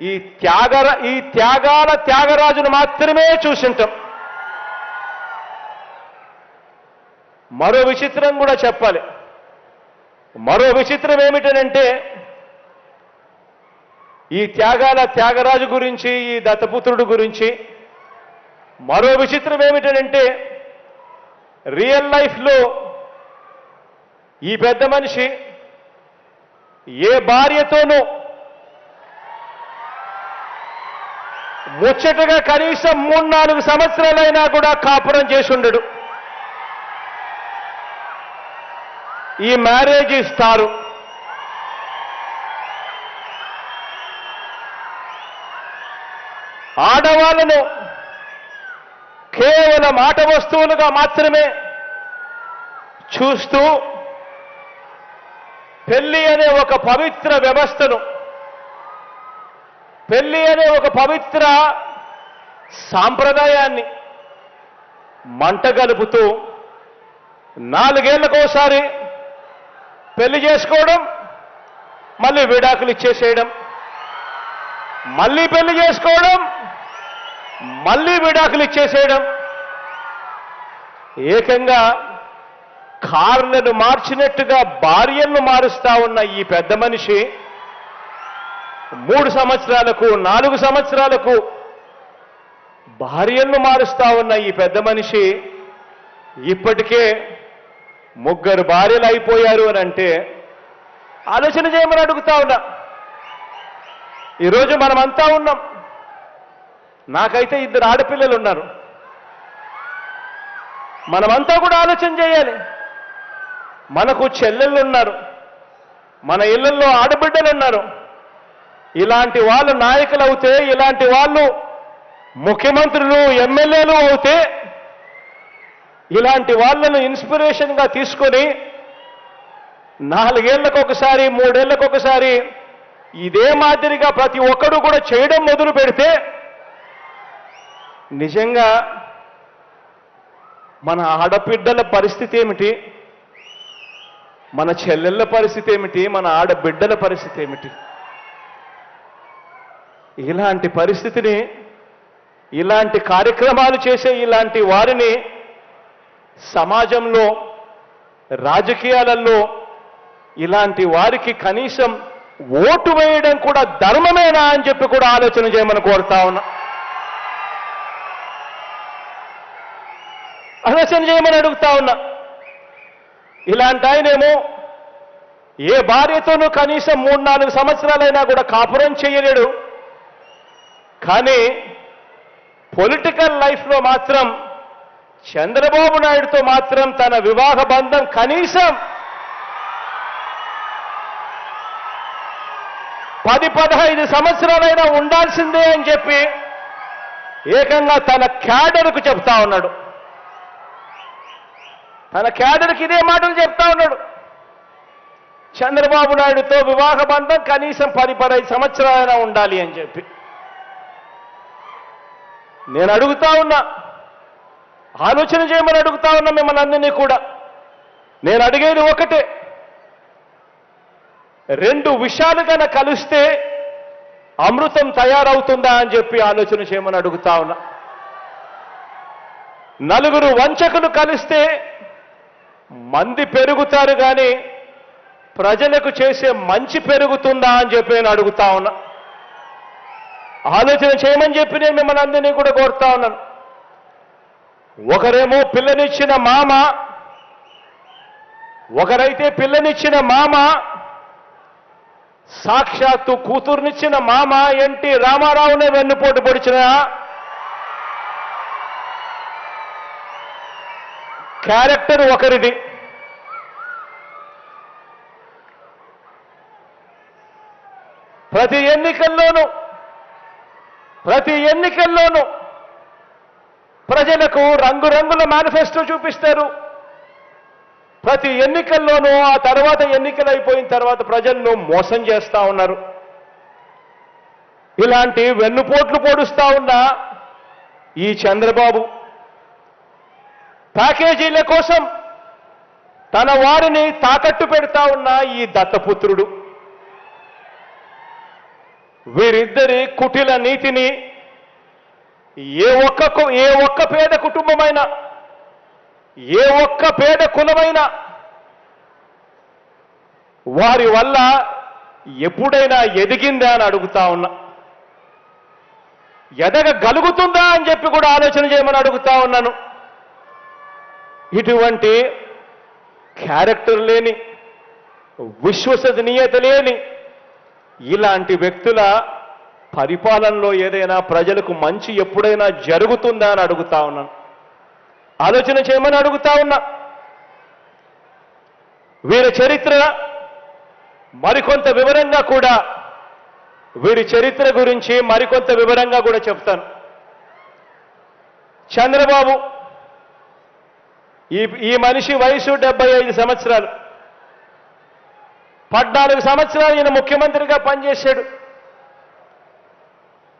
ఈ త్యాగాల త్యాగరాజును మాత్రమే చూసింటాం. మరో విచిత్రం కూడా చెప్పాలి. మరో విచిత్రం ఏమిటనంటే ఈ త్యాగాల త్యాగరాజు గురించి, ఈ దత్తపుత్రుడు గురించి మరో విచిత్రం ఏమిటనంటే రియల్ లైఫ్లో ఈ పెద్ద మనిషి ఏ భార్యతోనూ ముచ్చటగా కనీసం 3-4 సంవత్సరాలైనా కూడా కాపురం చేసి ఉండడు. ఈ మ్యారేజ్ ఇస్తారు. ఆడవాళ్ళను కేవలం ఆట వస్తువులుగా మాత్రమే చూస్తూ పెళ్లి అనే ఒక పవిత్ర వ్యవస్థను, పెళ్లి అనే ఒక పవిత్ర సాంప్రదాయాన్ని మంటగలుపుతూ 4 ఏళ్లకోసారి పెళ్లి చేసుకోవడం, మళ్ళీ విడాకులు ఇచ్చేసేయడం, మళ్ళీ పెళ్లి చేసుకోవడం, మళ్ళీ విడాకులు ఇచ్చేసేయడం, ఏకంగా కార్లను మార్చినట్టుగా భార్యలను మారుస్తా ఉన్న ఈ పెద్ద మనిషి 3 సంవత్సరాలకు 4 సంవత్సరాలకు భార్యలను మారుస్తా ఉన్న ఈ పెద్ద మనిషి ఇప్పటికే 3 భార్యలు అయిపోయారు అని అంటే ఆలోచన చేయమని అడుగుతా ఉన్నా. ఈరోజు మనమంతా ఉన్నాం. నాకైతే 2 ఆడపిల్లలు ఉన్నారు. మనమంతా కూడా ఆలోచన చేయాలి. మనకు చెల్లెళ్ళు ఉన్నారు, మన ఇళ్లలో ఆడబిడ్డలు ఉన్నారు. ఇలాంటి వాళ్ళు నాయకులు అవుతే, ఇలాంటి వాళ్ళు ముఖ్యమంత్రులు, ఎమ్మెల్యేలు అవుతే, ఇలాంటి వాళ్ళను ఇన్స్పిరేషన్గా తీసుకొని 4 ఏళ్లకు ఒకసారి 3 ఏళ్లకు ఒకసారి ఇదే మాదిరిగా ప్రతి ఒక్కడు కూడా చేయడం మొదలు పెడితే నిజంగా మన ఆడబిడ్డల పరిస్థితి ఏమిటి, మన చెల్లెళ్ళ పరిస్థితి ఏమిటి, మన ఆడబిడ్డల పరిస్థితి ఏమిటి? ఇలాంటి పరిస్థితిని, ఇలాంటి కార్యక్రమాలు చేసే ఇలాంటి వారిని సమాజంలో, రాజకీయాలలో ఇలాంటి వారికి కనీసం ఓటు వేయడం కూడా ధర్మమేనా అని చెప్పి కూడా ఆలోచన చేయమని కోరుతా ఉన్నా. ఆలోచన చేయమని అడుగుతా ఉన్నా. ఇలాంటి ఆయనేమో ఏ భార్యతోనూ కనీసం 3-4 సంవత్సరాలైనా కూడా కాపురం చేయలేడు. కానీ పొలిటికల్ లైఫ్లో మాత్రం చంద్రబాబు నాయుడుతో మాత్రం తన వివాహ బంధం కనీసం 10-15 సంవత్సరాలైనా ఉండాల్సిందే అని చెప్పి ఏకంగా తన క్యాడర్కు చెప్తా ఉన్నాడు. తన క్యాడర్కి ఇదే మాటలు చెప్తా ఉన్నాడు. చంద్రబాబు నాయుడుతో వివాహ బంధం కనీసం 10-15 సంవత్సరాలైనా ఉండాలి అని చెప్పి. నేను అడుగుతా ఉన్నా, ఆలోచన చేయమని అడుగుతా ఉన్నా మిమ్మల్ని అందరినీ కూడా. నేను అడిగేది ఒకటే, 2 విషయాలు కన్నా కలిస్తే అమృతం తయారవుతుందా అని చెప్పి ఆలోచన చేయమని అడుగుతా ఉన్నా. 4 వంచకులు కలిస్తే మంది పెరుగుతారు కానీ ప్రజలకు చేసే మంచి పెరుగుతుందా అని చెప్పి నేను అడుగుతా ఉన్నా. ఆలోచన చేయమని చెప్పి నేను మిమ్మల్ని అందరినీ కూడా కోరుతా ఉన్నాను. ఒకరేమో పిల్లనిచ్చిన మామ, ఒకరైతే పిల్లనిచ్చిన మామ, సాక్షాత్తు కూతుర్నిచ్చిన మామ ఎన్టీ రామారావునే వెన్నుపోటు పొడిచిన క్యారెక్టర్ ఒకరిది. ప్రతి ఎన్నికల్లోనూ ప్రజలకు రంగురంగుల మేనిఫెస్టో చూపిస్తారు. ప్రతి ఎన్నికల్లోనూ ఆ తర్వాత ఎన్నికలు అయిపోయిన తర్వాత ప్రజలను మోసం చేస్తా ఉన్నారు. ఇలాంటి వెన్నుపోట్లు పొడుస్తా ఉన్న ఈ చంద్రబాబు ప్యాకేజీల కోసం తన వారిని తాకట్టు పెడతా ఉన్న ఈ దత్తపుత్రుడు, వీరిద్దరి కుటిల నీతిని ఏ ఒక్క పేద కుటుంబమైనా, ఏ ఒక్క పేద కులమైనా వారి వల్ల ఎప్పుడైనా ఎదిగిందా అని అడుగుతా ఉన్నా. ఎదగగలుగుతుందా అని చెప్పి కూడా ఆలోచన చేయమని అడుగుతా ఉన్నాను. ఇటువంటి క్యారెక్టర్ లేని, విశ్వసనీయత లేని ఇలాంటి వ్యక్తుల పరిపాలనలో ఏదైనా ప్రజలకు మంచి ఎప్పుడైనా జరుగుతుందా అని అడుగుతా ఉన్నాను. ఆలోచన చేయమని అడుగుతా ఉన్నా. వీరి చరిత్ర మరికొంత వివరంగా కూడా, వీరి చరిత్ర గురించి మరికొంత వివరంగా కూడా చెప్తాను. చంద్రబాబు ఈ మనిషి వయసు 75 సంవత్సరాలు. 14 సంవత్సరాలు ఈయన ముఖ్యమంత్రిగా పనిచేశాడు.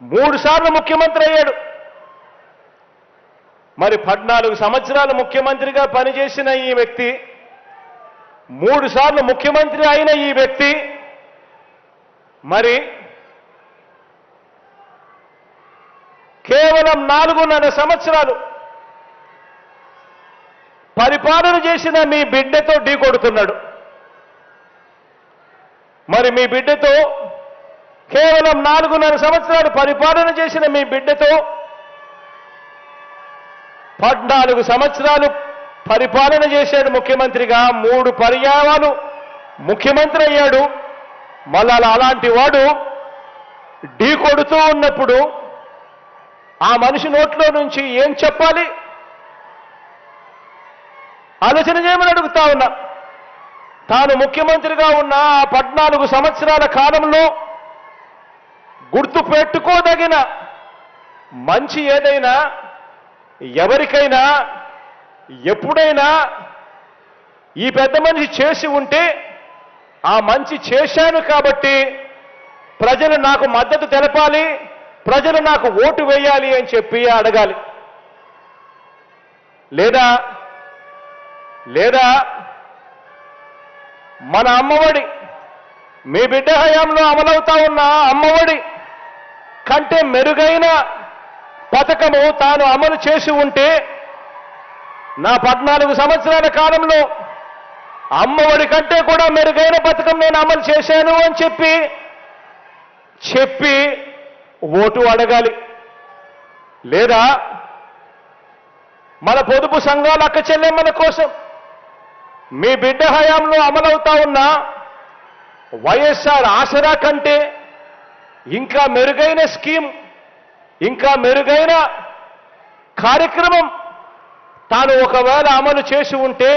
3 సార్లు ముఖ్యమంత్రి అయ్యాడు. మరి 14 సంవత్సరాలు ముఖ్యమంత్రిగా పనిచేసిన ఈ వ్యక్తి, 3 సార్లు ముఖ్యమంత్రి అయిన ఈ వ్యక్తి మరి కేవలం 4.5 సంవత్సరాలు పరిపాలన చేసిన మీ బిడ్డతో ఢీకొడుతున్నాడు. మరి మీ బిడ్డతో కేవలం 4.5 సంవత్సరాలు పరిపాలన చేసిన మీ బిడ్డతో 14 సంవత్సరాలు పరిపాలన చేశాడు ముఖ్యమంత్రిగా. 3 పర్యాయాలు ముఖ్యమంత్రి అయ్యాడు. మళ్ళా అలాంటి వాడు ఢీకొడుతూ ఉన్నప్పుడు ఆ మనిషి నోట్లో నుంచి ఏం చెప్పాలి? ఆలోచన చేయమని అడుగుతా ఉన్నా. తాను ముఖ్యమంత్రిగా ఉన్న ఆ 14 సంవత్సరాల కాలంలో గుర్తు పెట్టుకోదగిన మంచి ఏదైనా, ఎవరికైనా, ఎప్పుడైనా ఈ పెద్ద మనిషి చేసి ఉంటే ఆ మంచి చేశాను కాబట్టి ప్రజలు నాకు మద్దతు తెలపాలి, ప్రజలు నాకు ఓటు వేయాలి అని చెప్పి అడగాలి. లేదా లేదా మన అమ్మఒడి, మీ బిడ్డ హయాంలో అమలవుతా ఉన్న అమ్మఒడి కంటే మెరుగైన పథకము తాను అమలు చేసి ఉంటే, నా 14 సంవత్సరాల కాలంలో అమ్మఒడి కంటే కూడా మెరుగైన పథకం నేను అమలు చేశాను అని చెప్పి ఓటు అడగాలి. లేదా మన పొదుపు సంఘాల అక్క చెల్లెమ్మల కోసం మీ బిడ్డ హయాంలో అమలవుతా ఉన్న వైఎస్ఆర్ ఆసరా కంటే ఇంకా మెరుగైన స్కీమ్, ఇంకా మెరుగైన కార్యక్రమం తాను ఒకవేళ అమలు చేసి ఉంటే,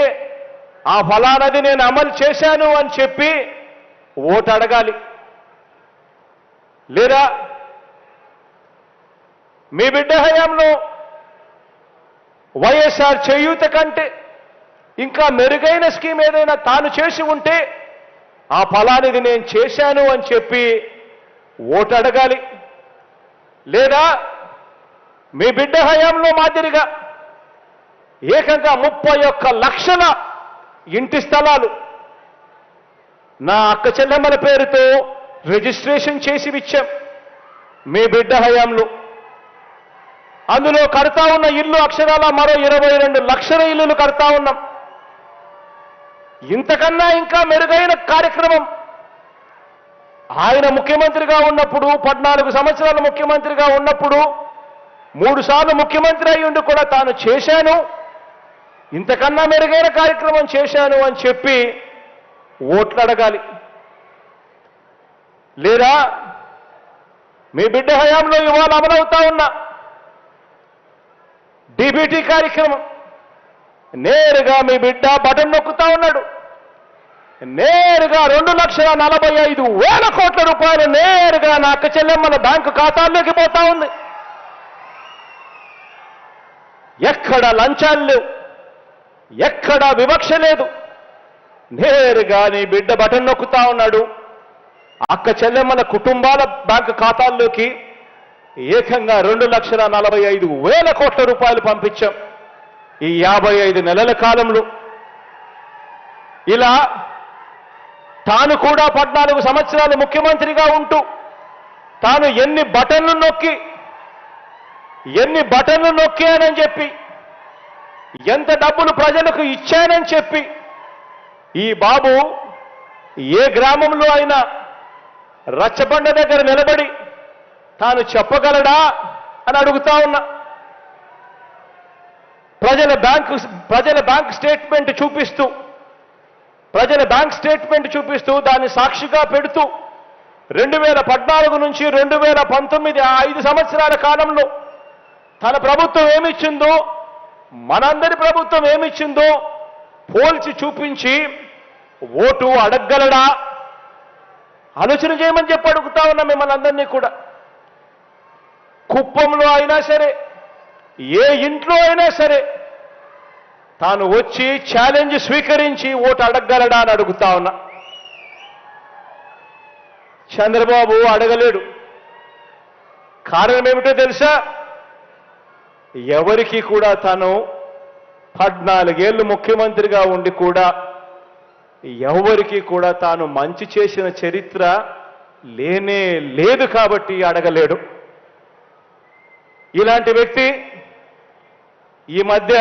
ఆ ఫలానది నేను అమలు చేశాను అని చెప్పి ఓటు అడగాలి. లేదా మీ బిడ్డ హయాంలో వైఎస్ఆర్ చేయూత కంటే ఇంకా మెరుగైన స్కీమ్ ఏదైనా తాను చేసి ఉంటే, ఆ ఫలానిది నేను చేశాను అని చెప్పి ఓటు అడగాలి. లేదా మీ బిడ్డ హయాంలో మాదిరిగా ఏకంగా 31 లక్షల ఇంటి స్థలాలు నా అక్క చెల్లెమ్మల పేరుతో రిజిస్ట్రేషన్ చేసి ఇచ్చాం మీ బిడ్డ హయాంలో. అందులో కడతా ఉన్న ఇల్లు అక్షరాల మరో 22 లక్షల ఇల్లులు కడతా ఉన్నాం. ఇంతకన్నా ఇంకా మెరుగైన కార్యక్రమం ఆయన ముఖ్యమంత్రిగా ఉన్నప్పుడు, 14 సంవత్సరాలు ముఖ్యమంత్రిగా ఉన్నప్పుడు 3 సార్లు ముఖ్యమంత్రి అయ్యుండి కూడా తాను చేశాను, ఇంతకన్నా మెరుగైన కార్యక్రమం చేశాను అని చెప్పి ఓట్లు అడగాలి. లేదా మీ బిడ్డ హయాంలో ఇవాళ అమలవుతా ఉన్న డీబీటీ కార్యక్రమం, నేరుగా మీ బిడ్డ బటన్ నొక్కుతా ఉన్నాడు, నేరుగా 2,45,000 కోట్ల రూపాయలు నేరుగా నా అక్క చెల్లెమ్మల బ్యాంకు ఖాతాల్లోకి పోతా ఉంది. ఎక్కడ లంచాలు లేవు, ఎక్కడ వివక్ష లేదు. నేరుగా నీ బిడ్డ బటన్ నొక్కుతా ఉన్నాడు, అక్క చెల్లెమ్మల కుటుంబాల బ్యాంకు ఖాతాల్లోకి ఏకంగా 2,45,000 కోట్ల రూపాయలు పంపించాం ఈ 55 నెలల కాలంలో. ఇలా తాను కూడా 14 సంవత్సరాలు ముఖ్యమంత్రిగా ఉంటూ తాను ఎన్ని బటన్లు నొక్కానని చెప్పి, ఎంత డబ్బులు ప్రజలకు ఇచ్చానని చెప్పి ఈ బాబు ఏ గ్రామంలో అయినా రచ్చబండ దగ్గర నిలబడి తాను చెప్పగలడా అని అడుగుతా ఉన్నా. ప్రజల బ్యాంక్ స్టేట్మెంట్ చూపిస్తూ దాన్ని సాక్షిగా పెడుతూ 2014 నుంచి 2019 ఆ 5 సంవత్సరాల కాలంలో తన ప్రభుత్వం ఏమిచ్చిందో, మనందరి ప్రభుత్వం ఏమిచ్చిందో పోల్చి చూపించి ఓటు అడగగలడా? ఆలోచన చేయమని చెప్పి అడుగుతా ఉన్నా మిమ్మల్ని అందరినీ కూడా. కుప్పంలో అయినా సరే, ఏ ఇంట్లో అయినా సరే తాను వచ్చి ఛాలెంజ్ స్వీకరించి ఓటు అడగగలడా అని అడుగుతా ఉన్నా. చంద్రబాబు అడగలేడు. కారణం ఏమిటో తెలుసా? ఎవరికి కూడా తాను 14 ఏళ్ళు ముఖ్యమంత్రిగా ఉండి కూడా ఎవరికి కూడా తాను మంచి చేసిన చరిత్ర లేనే లేదు కాబట్టి అడగలేడు. ఇలాంటి వ్యక్తి ఈ మధ్య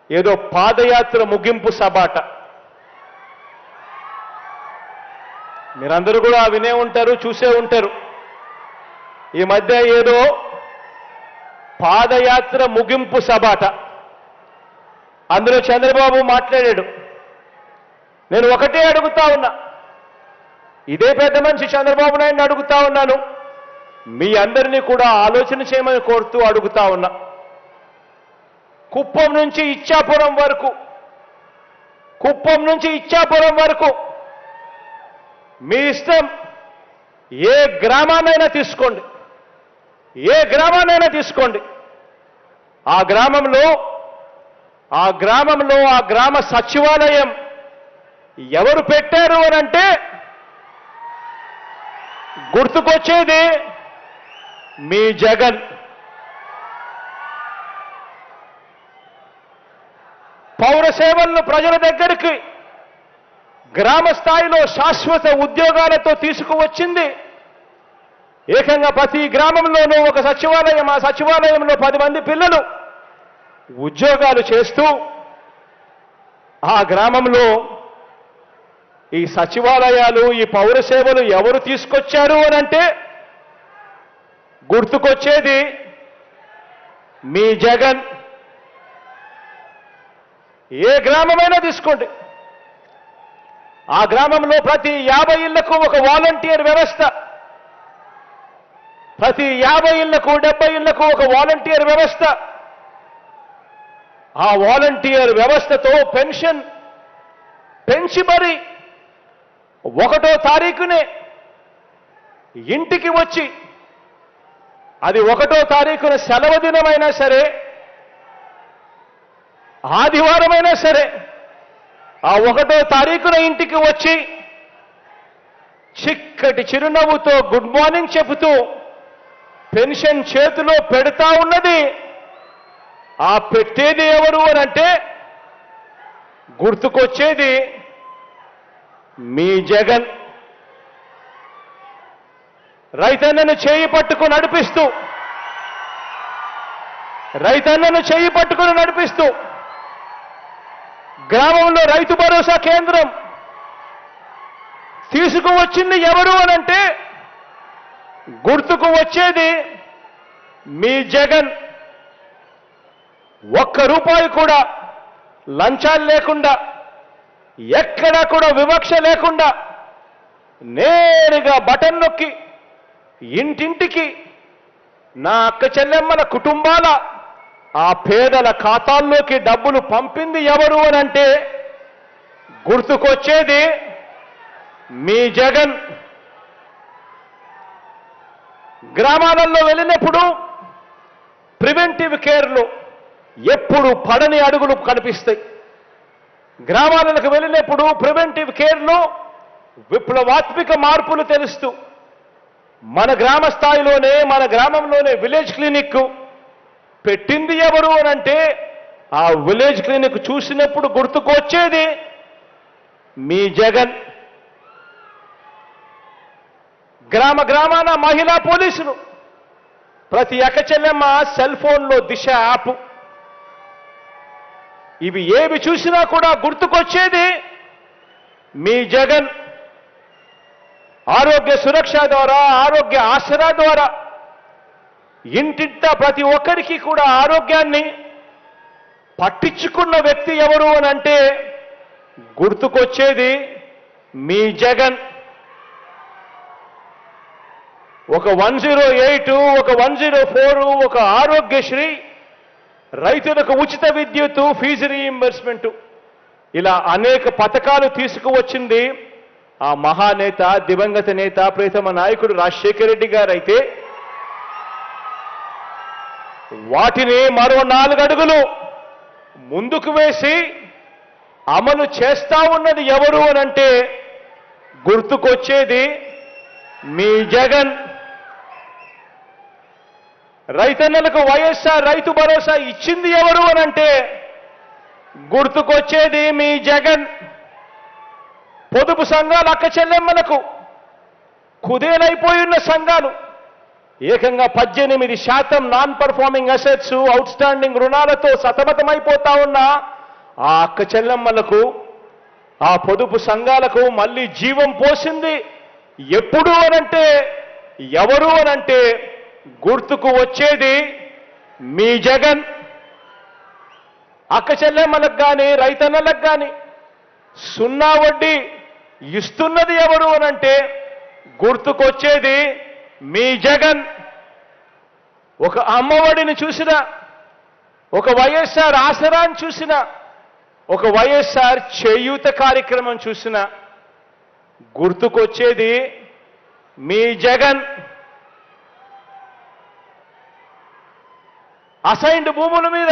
ఏదో పాదయాత్ర ముగింపు సభాట, మీరందరూ కూడా వినే ఉంటారు, చూసే ఉంటారు. ఈ మధ్య ఏదో పాదయాత్ర ముగింపు సభాట, అందులో చంద్రబాబు మాట్లాడాడు. నేను ఒకటే అడుగుతా ఉన్నా, ఇదే పెద్ద మనిషి చంద్రబాబు నాయుడిని అడుగుతా ఉన్నాను, మీ అందరినీ కూడా ఆలోచన చేయమని కోరుతూ అడుగుతా ఉన్నా. కుప్పం నుంచి ఇచ్చాపురం వరకు మీ ఇష్టం, ఏ గ్రామాన్నైనా తీసుకోండి. ఆ గ్రామ సచివాలయం ఎవరు పెట్టారు అనంటే గుర్తుకొచ్చేది మీ జగన్. పౌర సేవలను ప్రజల దగ్గరికి గ్రామ స్థాయిలో శాశ్వత ఉద్యోగాలతో తీసుకువచ్చింది. ఏకంగా ప్రతి గ్రామంలోనూ ఒక సచివాలయం, ఆ సచివాలయంలో 10 మంది పిల్లలు ఉద్యోగాలు చేస్తూ ఆ గ్రామంలో ఈ సచివాలయాలు, ఈ పౌర సేవలు ఎవరు తీసుకొచ్చారు అనంటే గుర్తుకొచ్చేది మీ జగన్. ఏ గ్రామమైనా తీసుకోండి, ఆ గ్రామంలో ప్రతి 50 ఇళ్లకు ఒక వాలంటీర్ వ్యవస్థ, ప్రతి 50 ఇళ్లకు 70 ఇళ్లకు ఒక వాలంటీర్ వ్యవస్థ. ఆ వాలంటీర్ వ్యవస్థతో పెన్షన్ పెంచి మరి 1వ తారీఖునే ఇంటికి వచ్చి, అది 1వ తారీఖున సెలవు దినమైనా సరే, ఆదివారమైనా సరే, ఆ 1వ తారీఖున ఇంటికి వచ్చి చిక్కటి చిరునవ్వుతో గుడ్ మార్నింగ్ చెబుతూ పెన్షన్ చేతిలో పెడతా ఉన్నది. ఆ పెట్టేది ఎవరు అనంటే గుర్తుకొచ్చేది మీ జగన్. రైతన్నను చేయి పట్టుకు నడిపిస్తూ, రైతన్నను చేయి పట్టుకుని నడిపిస్తూ గ్రామంలో రైతు భరోసా కేంద్రం తీసుకువచ్చింది ఎవరు అనంటే గుర్తుకు వచ్చేది మీ జగన్. ₹1 కూడా లంచాలు లేకుండా, ఎక్కడా కూడా వివక్ష లేకుండా నేరుగా బటన్ నొక్కి ఇంటింటికి నా అక్క చెల్లెమ్మల కుటుంబాల ఆ పేదల ఖాతాల్లోకి డబ్బులు పంపింది ఎవరు అనంటే గుర్తుకొచ్చేది మీ జగన్. గ్రామాలలో వెళ్ళినప్పుడు ప్రివెంటివ్ కేర్లో ఎప్పుడు పడని అడుగులు కనిపిస్తాయి. గ్రామాలకు వెళ్ళినప్పుడు ప్రివెంటివ్ కేర్లో విప్లవాత్మక మార్పులు తెలుస్తూ మన గ్రామ స్థాయిలోనే, మన గ్రామంలోనే విలేజ్ క్లినిక్ పెట్టింది ఎవరు అనంటే ఆ విలేజ్ క్లినిక్ చూసినప్పుడు గుర్తుకొచ్చేది మీ జగన్. గ్రామ గ్రామాన మహిళా పోలీసులు, ప్రతి అక్క చెల్లెమ్మ సెల్ ఫోన్లో దిశ యాప్, ఇవి ఏవి చూసినా కూడా గుర్తుకొచ్చేది మీ జగన్. ఆరోగ్య సురక్ష ద్వారా, ఆరోగ్య ఆసరా ద్వారా ఇంటింటా ప్రతి ఒక్కరికి కూడా ఆరోగ్యాన్ని పట్టించుకున్న వ్యక్తి ఎవరు అనంటే గుర్తుకొచ్చేది మీ జగన్. ఒక 108, ఒక 104, ఒక ఆరోగ్యశ్రీ, రైతులకు ఉచిత విద్యుత్తు, ఫీజు రీయింబర్స్మెంట్, ఇలా అనేక పథకాలు తీసుకువచ్చింది ఆ మహానేత, దివంగత నేత, ప్రియతమ నాయకుడు రాజశేఖర రెడ్డి గారైతే వాటిని మరో 4 అడుగులు ముందుకు వేసి అమలు చేస్తా ఉన్నది ఎవరు అనంటే గుర్తుకొచ్చేది మీ జగన్. రైతన్నలకు వైఎస్ఆర్ రైతు భరోసా ఇచ్చింది ఎవరు అనంటే గుర్తుకొచ్చేది మీ జగన్. పొదుపు సంఘాలు, అక్క చెల్లెమ్మలకు కుదేలైపోయిన సంఘాలు, ఏకంగా 18% non performing assets, out standing రుణాలతో సతమతమైపోతా ఉన్న ఆ అక్క చెల్లెమ్మలకు, ఆ పొదుపు సంఘాలకు మళ్ళీ జీవం పోసింది ఎప్పుడు అనంటే ఎవరు అనంటే గుర్తుకు వచ్చేది మీ జగన్. అక్క చెల్లెమ్మలకు కానీ, రైతన్నలకు కానీ 0 వడ్డీ ఇస్తున్నది ఎవరు అనంటే గుర్తుకొచ్చేది మీ జగన్. ఒక అమ్మఒడిని చూసినా, ఒక వైఎస్ఆర్ ఆసరాన్ని చూసినా, ఒక వైఎస్ఆర్ చేయూత కార్యక్రమం చూసినా గుర్తుకొచ్చేది మీ జగన్. అసైన్డ్ భూముల మీద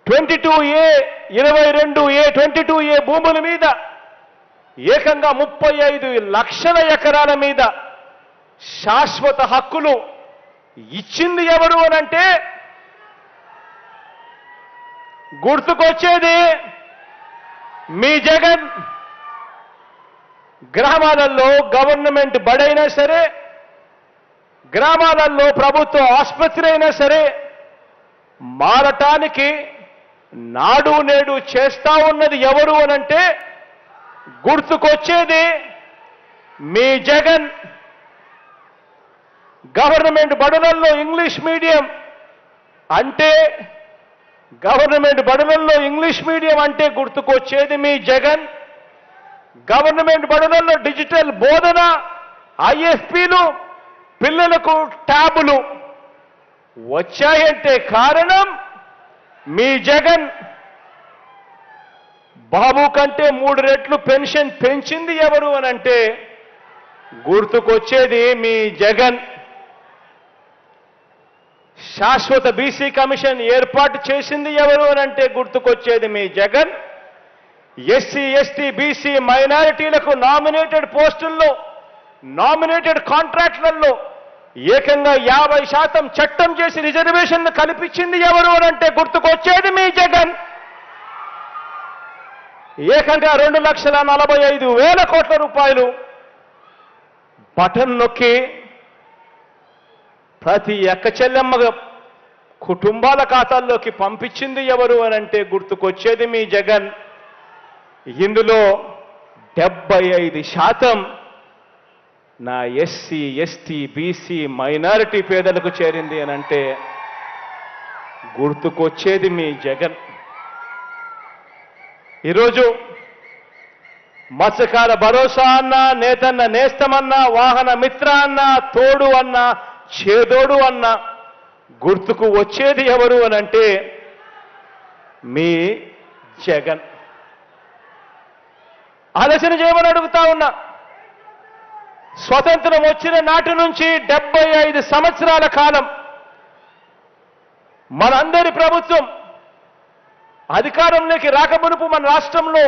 22A, 22A భూముల మీద ఏకంగా 35 లక్షల ఎకరాల మీద శాశ్వత హక్కులు ఇచ్చింది ఎవరు అనంటే గుర్తుకొచ్చేది మీ జగన్. గ్రామాలలో గవర్నమెంట్ బడైనా సరే, గ్రామాలలో ప్రభుత్వ ఆసుపత్రి అయినా సరే మారటానికి నాడు నేడు చేస్తా ఉన్నది ఎవరు అనంటే గుర్తుకొచ్చేది మీ జగన్. గవర్నమెంట్ బడులలో ఇంగ్లీష్ మీడియం అంటే గుర్తుకొచ్చేది మీ జగన్. గవర్నమెంట్ బడులలో డిజిటల్ బోధన, ఐఎఫ్పీలు, పిల్లలకు ట్యాబులు వచ్చాయంటే కారణం మీ జగన్. బాబు కంటే 3 రెట్లు పెన్షన్ పెంచింది ఎవరు అనంటే గుర్తుకొచ్చేది మీ జగన్. శాశ్వత బీసీ కమిషన్ ఏర్పాటు చేసింది ఎవరు అనంటే గుర్తుకొచ్చేది మీ జగన్. ఎస్సీ, ఎస్టీ, బీసీ, మైనారిటీలకు నామినేటెడ్ పోస్టుల్లో, నామినేటెడ్ కాంట్రాక్టులలో ఏకంగా 50% చట్టం చేసి రిజర్వేషన్లు కల్పించింది ఎవరు అనంటే గుర్తుకొచ్చేది మీ జగన్. ఏకంగా 2,45,000 కోట్ల రూపాయలు బటన్ నొక్కి ప్రతి అక్క చెల్లెమ్మ కుటుంబాల ఖాతాల్లోకి పంపించింది ఎవరు అనంటే గుర్తుకొచ్చేది మీ జగన్. ఇందులో 75% నా ఎస్సీ, ఎస్టీ, బీసీ, మైనారిటీ పేదలకు చేరింది అనంటే గుర్తుకొచ్చేది మీ జగన్. ఈరోజు మత్స్యకార భరోసా అన్నా, నేతన్న నేస్తమన్నా, వాహన మిత్ర అన్నా, తోడు అన్నా, చేదోడు అన్నా గుర్తుకు వచ్చేది ఎవరు అనంటే మీ జగన్. ఆలోచన చేయమని అడుగుతా ఉన్నా. స్వతంత్రం వచ్చిన నాటి నుంచి 75 సంవత్సరాల కాలం మనందరి ప్రభుత్వం అధికారంలోకి రాకమునుపు మన రాష్ట్రంలో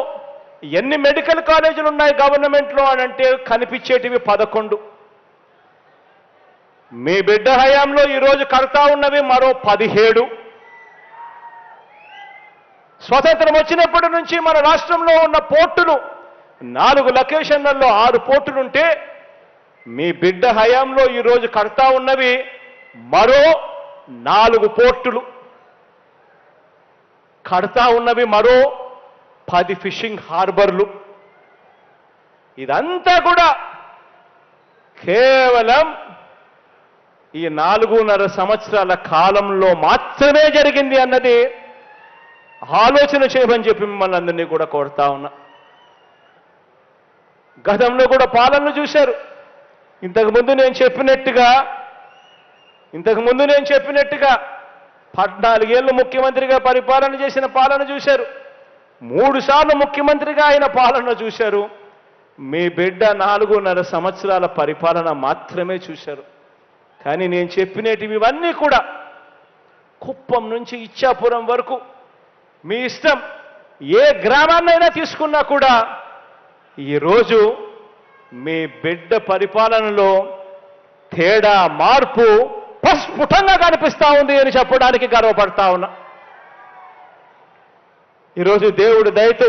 ఎన్ని మెడికల్ కాలేజీలు ఉన్నాయి గవర్నమెంట్లో అనంటే కనిపించేటివి 11. మీ బిడ్డ హయాంలో ఈరోజు కడతా ఉన్నవి మరో 17. స్వతంత్రం వచ్చినప్పటి నుంచి మన రాష్ట్రంలో ఉన్న పోర్టులు 4 లొకేషన్లలో 6 పోర్టులుంటే మీ బిడ్డ హయాంలో ఈరోజు కడతా ఉన్నవి మరో 4 పోర్టులు. కడతా ఉన్నవి మరో 10 ఫిషింగ్ హార్బర్లు. ఇదంతా కూడా కేవలం ఈ 4.5 సంవత్సరాల కాలంలో మాత్రమే జరిగింది అన్నది ఆలోచన చేయమని చెప్పి మిమ్మల్ని అందరినీ కూడా కోరుతా ఉన్నా. గతంలో కూడా పాలనలు చూశారు. ఇంతకుముందు నేను చెప్పినట్టుగా 14 ఏళ్ళు ముఖ్యమంత్రిగా పరిపాలన చేసిన పాలన చూశారు. 3 సార్లు ముఖ్యమంత్రిగా ఆయన పాలన చూశారు. మీ బిడ్డ 4.5 సంవత్సరాల పరిపాలన మాత్రమే చూశారు. కానీ నేను చెప్పినటివి ఇవన్నీ కూడా కుప్పం నుంచి ఇచ్చాపురం వరకు మీ ఇష్టం. ఏ గ్రామాన్నైనా తీసుకున్నా కూడా ఈరోజు మీ బిడ్డ పరిపాలనలో తేడా, మార్పు ప్రస్ఫుటంగా కనిపిస్తా ఉంది అని చెప్పడానికి గర్వపడతా ఉన్నా. ఈరోజు దేవుడి దయతో,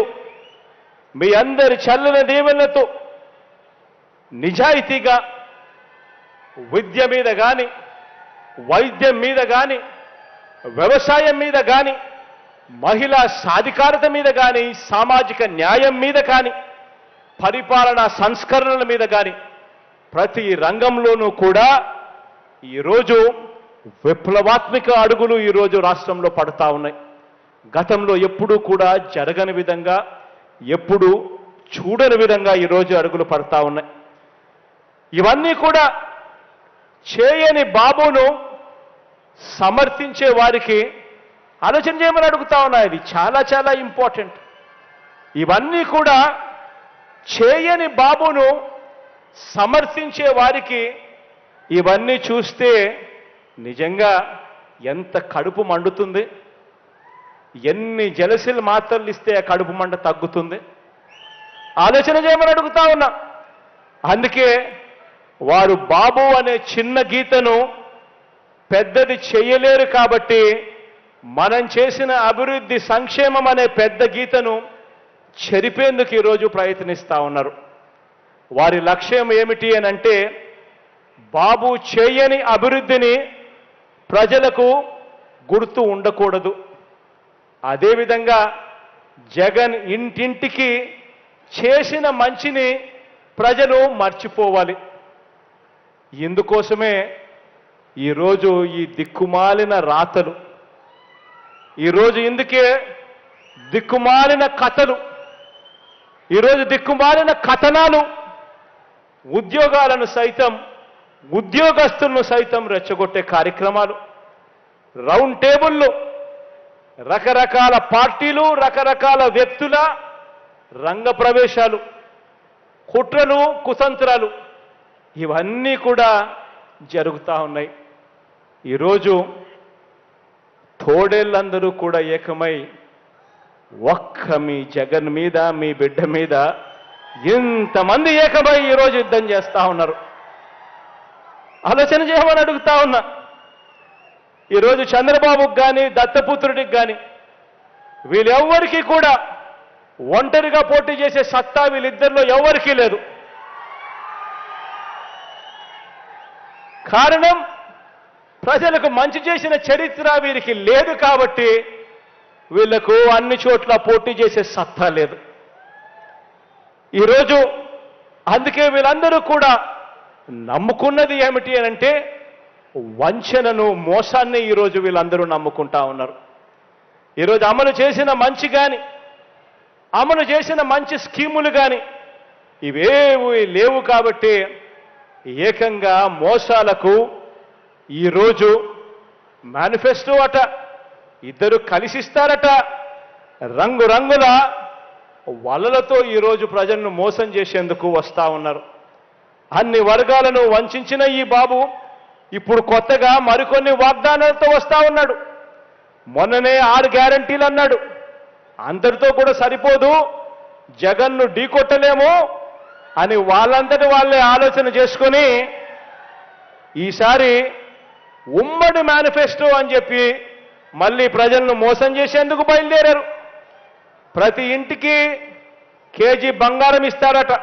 మీ అందరి చల్లని దీవెనలతో నిజాయితీగా విద్య మీద కానీ, వైద్యం మీద కానీ, వ్యవసాయం మీద కానీ, మహిళా సాధికారత మీద కానీ, సామాజిక న్యాయం మీద కానీ, పరిపాలనా సంస్కరణల మీద కానీ ప్రతి రంగంలోనూ కూడా ఈరోజు విప్లవాత్మక అడుగులు ఈరోజు రాష్ట్రంలో పడతా ఉన్నాయి. గతంలో ఎప్పుడూ కూడా జరగని విధంగా, ఎప్పుడూ చూడని విధంగా ఈరోజు అడుగులు పడతా ఉన్నాయి. ఇవన్నీ కూడా చేయని బాబును సమర్థించే వారికి ఆలోచన చేయమని అడుగుతా ఉన్నా. ఇది చాలా చాలా ఇంపార్టెంట్. ఇవన్నీ కూడా చేయని బాబును సమర్థించే వారికి ఇవన్నీ చూస్తే నిజంగా ఎంత కడుపు మండుతుంది. ఎన్ని జలసిల్ మాత్రలు ఇస్తే ఆ కడుపు మంట తగ్గుతుంది. ఆలోచన చేయమని అడుగుతా ఉన్నా. అందుకే వారు బాబు అనే చిన్న గీతను పెద్దది చేయలేరు కాబట్టి మనం చేసిన అభివృద్ధి సంక్షేమం అనే పెద్ద గీతను చెరిపేందుకు ఈరోజు ప్రయత్నిస్తూ ఉన్నారు. వారి లక్ష్యం ఏమిటి అని అంటే బాబు చేయని అభివృద్ధిని ప్రజలకు గుర్తు ఉండకూడదు. అదేవిధంగా జగన్ ఇంటింటికి చేసిన మంచిని ప్రజలు మర్చిపోవాలి. ఇందుకోసమే ఈరోజు ఈ దిక్కుమాలిన రాతలు, ఈరోజు ఇందుకే దిక్కుమాలిన కథలు, ఈరోజు దిక్కుమాలిన కథనాలు ఉద్యోగాలను సైతం ఉద్యోగస్తులను సైతం రెచ్చగొట్టే కార్యక్రమాలు, రౌండ్ టేబుళ్ళు, రకరకాల పార్టీలు, రకరకాల వ్యక్తుల రంగ ప్రవేశాలు, కుట్రలు, కుతంత్రాలు ఇవన్నీ కూడా జరుగుతూ ఉన్నాయి. ఈరోజు తోడేళ్ళందరూ కూడా ఏకమై ఒక్క మీ జగన్ మీద, మీ బిడ్డ మీద ఇంతమంది ఏకమై ఈరోజు యుద్ధం చేస్తూ ఉన్నారు. ఆలోచన చేయమని అడుగుతా ఉన్నా. ఈరోజు చంద్రబాబుకి కానీ దత్తపుత్రుడికి కానీ వీళ్ళెవ్వరికీ కూడా ఒంటరిగా పోటీ చేసే సత్తా వీళ్ళిద్దరిలో ఎవరికీ లేదు. కారణం ప్రజలకు మంచి చేసిన చరిత్ర వీరికి లేదు కాబట్టి వీళ్లకు అన్ని చోట్ల పోటీ చేసే సత్తా లేదు. ఈరోజు అందుకే వీళ్ళందరూ కూడా నమ్ముకున్నది ఏమిటి అని అంటే వంచనను, మోసాన్ని ఈరోజు వీళ్ళందరూ నమ్ముకుంటా ఉన్నారు. ఈరోజు అమలు చేసిన మంచి కానీ, అమలు చేసిన మంచి స్కీములు కానీ ఇవేవి లేవు కాబట్టి ఏకంగా మోసాలకు ఈరోజు మేనిఫెస్టో అట, ఇద్దరు కలిసిస్తారట, రంగురంగుల వలలతో ఈరోజు ప్రజలను మోసం చేసేందుకు వస్తూ ఉన్నారు. అన్ని వర్గాలను వంచిన ఈ బాబు ఇప్పుడు కొత్తగా మరికొన్ని వాగ్దానాలతో వస్తూ ఉన్నాడు. మొన్ననే 6 గ్యారంటీలు అన్నాడు. అందరితో కూడా సరిపోదు, జగన్ను ఢీకొట్టలేము అని వాళ్ళంతటి వాళ్ళే ఆలోచన చేసుకొని ఈసారి ఉమ్మడి మేనిఫెస్టో అని చెప్పి మళ్ళీ ప్రజలను మోసం చేసేందుకు బయలుదేరారు. ప్రతి ఇంటికి కేజీ బంగారం ఇస్తారట,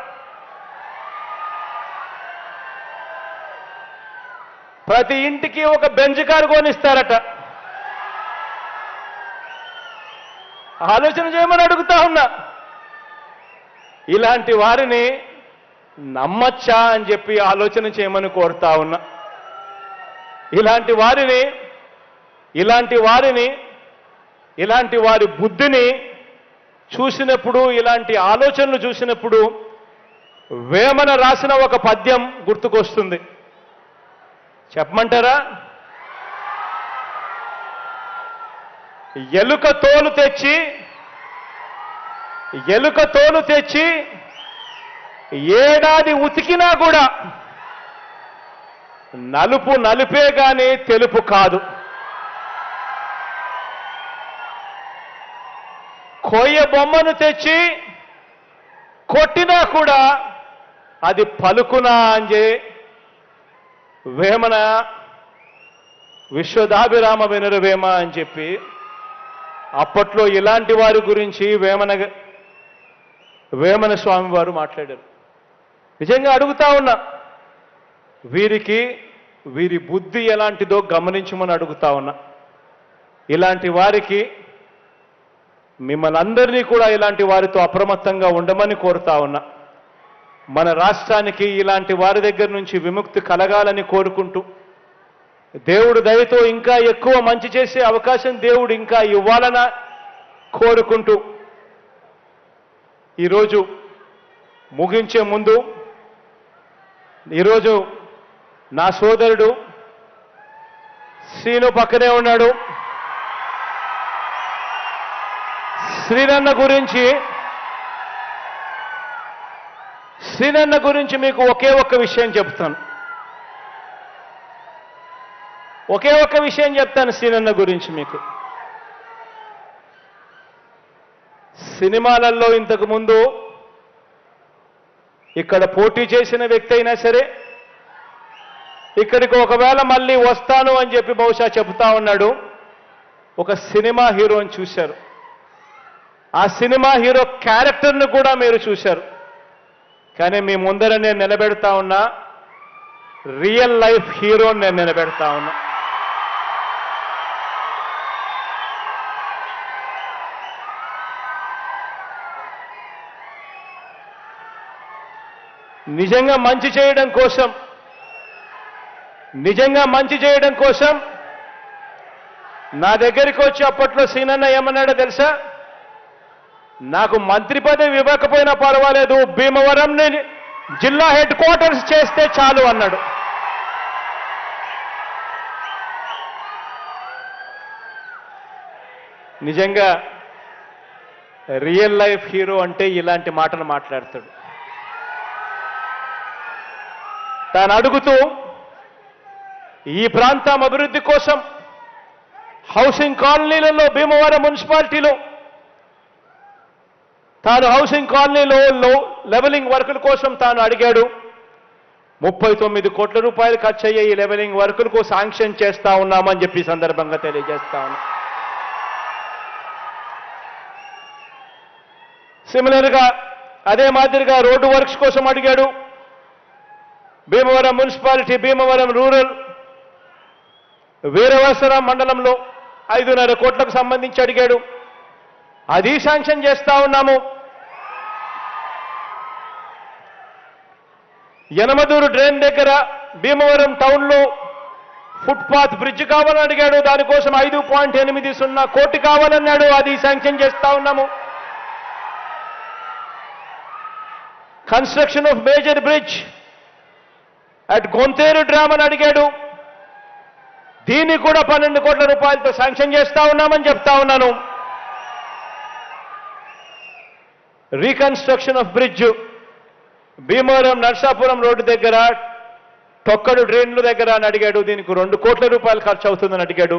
ప్రతి ఇంటికి ఒక బెంజ్ కారు కొనిస్తారట. ఆలోచన చేయమని అడుగుతా ఉన్నా. ఇలాంటి వారిని నమ్మచ్చా అని చెప్పి ఆలోచన చేయమని కోరుతా ఉన్నా. ఇలాంటి వారి బుద్ధిని చూసినప్పుడు, ఇలాంటి ఆలోచనలు చూసినప్పుడు వేమన రాసిన ఒక పద్యం గుర్తుకొస్తుంది. చెప్పమంటారా? ఎలుక తోలు తెచ్చి ఏడాది ఉతికినా కూడా నలుపు నలుపే గాని తెలుపు కాదు. కొయ్య బొమ్మను తెచ్చి కొట్టినా కూడా అది పలుకునా అంజే వేమన విశ్వదాభిరామ వినురవేమ అని చెప్పి అప్పట్లో ఇలాంటి వారి గురించి వేమన స్వామి వారు మాట్లాడారు. నిజంగా అడుగుతా ఉన్నా, వీరి బుద్ధి ఎలాంటిదో గమనించమని అడుగుతా ఉన్నా. ఇలాంటి వారికి మిమ్మల్ని అందరినీ కూడా ఇలాంటి వారితో అప్రమత్తంగా ఉండమని కోరుతా ఉన్నా. మన రాష్ట్రానికి ఇలాంటి వారి దగ్గర నుంచి విముక్తి కలగాలని కోరుకుంటూ, దేవుడు దయతో ఇంకా ఎక్కువ మంచి చేసే అవకాశం దేవుడు ఇంకా ఇవ్వాలని కోరుకుంటూ, ఈరోజు ముగించే ముందు ఈరోజు నా సోదరుడు శ్రీను పక్కనే ఉన్నాడు. శ్రీనన్న గురించి మీకు ఒకే ఒక్క విషయం చెప్తాను. శ్రీనన్న గురించి మీకు. సినిమాలలో ఇంతకు ముందు ఇక్కడ పోటీ చేసిన వ్యక్తి అయినా సరే ఇక్కడికి ఒకవేళ మళ్ళీ వస్తాను అని చెప్పి బహుశా చెబుతా ఉన్నాడు. ఒక సినిమా హీరోని చూశారు. ఆ సినిమా హీరో క్యారెక్టర్ను కూడా మీరు చూశారు. కానీ మీ ముందర నేను నిలబెడతా ఉన్నా రియల్ లైఫ్ హీరోని నేను నిలబెడతా ఉన్నా. నిజంగా మంచి చేయడం కోసం నా దగ్గరికి వచ్చి అప్పట్లో సీనన్న ఏమన్నాడో తెలుసా? నాకు మంత్రి పదవి ఇవ్వకపోయినా పర్వాలేదు, భీమవరంని జిల్లా హెడ్ క్వార్టర్స్ చేస్తే చాలు అన్నాడు. నిజంగా రియల్ లైఫ్ హీరో అంటే ఇలాంటి మాటలు మాట్లాడతాడు. తాను అడుగుతూ ఈ ప్రాంతం అభివృద్ధి కోసం హౌసింగ్ కాలనీలలో భీమవరం మున్సిపాలిటీలో తాను హౌసింగ్ కాలనీలో లెవెలింగ్ వర్కుల కోసం తాను అడిగాడు. 39 కోట్ల రూపాయలు ఖర్చు అయ్యే ఈ లెవెలింగ్ వర్కులకు శాంక్షన్ చేస్తా ఉన్నామని చెప్పి సందర్భంగా తెలియజేస్తా ఉన్నా. సిమిలర్గా అదే మాదిరిగా రోడ్డు వర్క్స్ కోసం అడిగాడు. భీమవరం మున్సిపాలిటీ, భీమవరం రూరల్, వీరవసరం మండలంలో 5.5 కోట్లకు సంబంధించి అడిగాడు. అది శాంక్షన్ చేస్తా ఉన్నాము. యనమదూరు డ్రైన్ దగ్గర భీమవరం టౌన్లో ఫుట్పాత్ బ్రిడ్జ్ కావాలని అడిగాడు. దానికోసం 5.80 కోటి కావాలన్నాడు. అది శాంక్షన్ చేస్తా ఉన్నాము. Construction of major bridge at Gontheru dam అని అడిగాడు. దీన్ని కూడా 12 కోట్ల రూపాయలతో శాంక్షన్ చేస్తా ఉన్నామని చెప్తా ఉన్నాను. Reconstruction of bridge Bhimavaram Narsapuram road దగ్గర తొక్కడు డ్రైన్ల దగ్గర అని అడిగాడు. దీనికి 2 కోట్ల రూపాయలు ఖర్చు అవుతుందని అడిగాడు.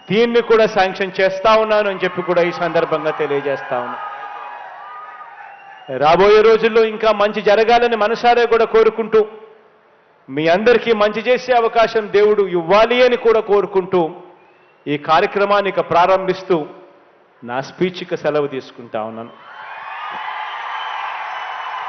దీన్ని కూడా శాంక్షన్ చేస్తా ఉన్నాను అని చెప్పి కూడా ఈ సందర్భంగా తెలియజేస్తా ఉన్నా. రాబోయే రోజుల్లో ఇంకా మంచి జరగాలని మనసారే కూడా కోరుకుంటూ, మీ అందరికీ మంచి చేసే అవకాశం దేవుడు ఇవ్వాలి అని కూడా కోరుకుంటూ ఈ కార్యక్రమాన్ని ప్రారంభిస్తూ నా స్పీచ్కి సెలవు తీసుకుంటా ఉన్నాను.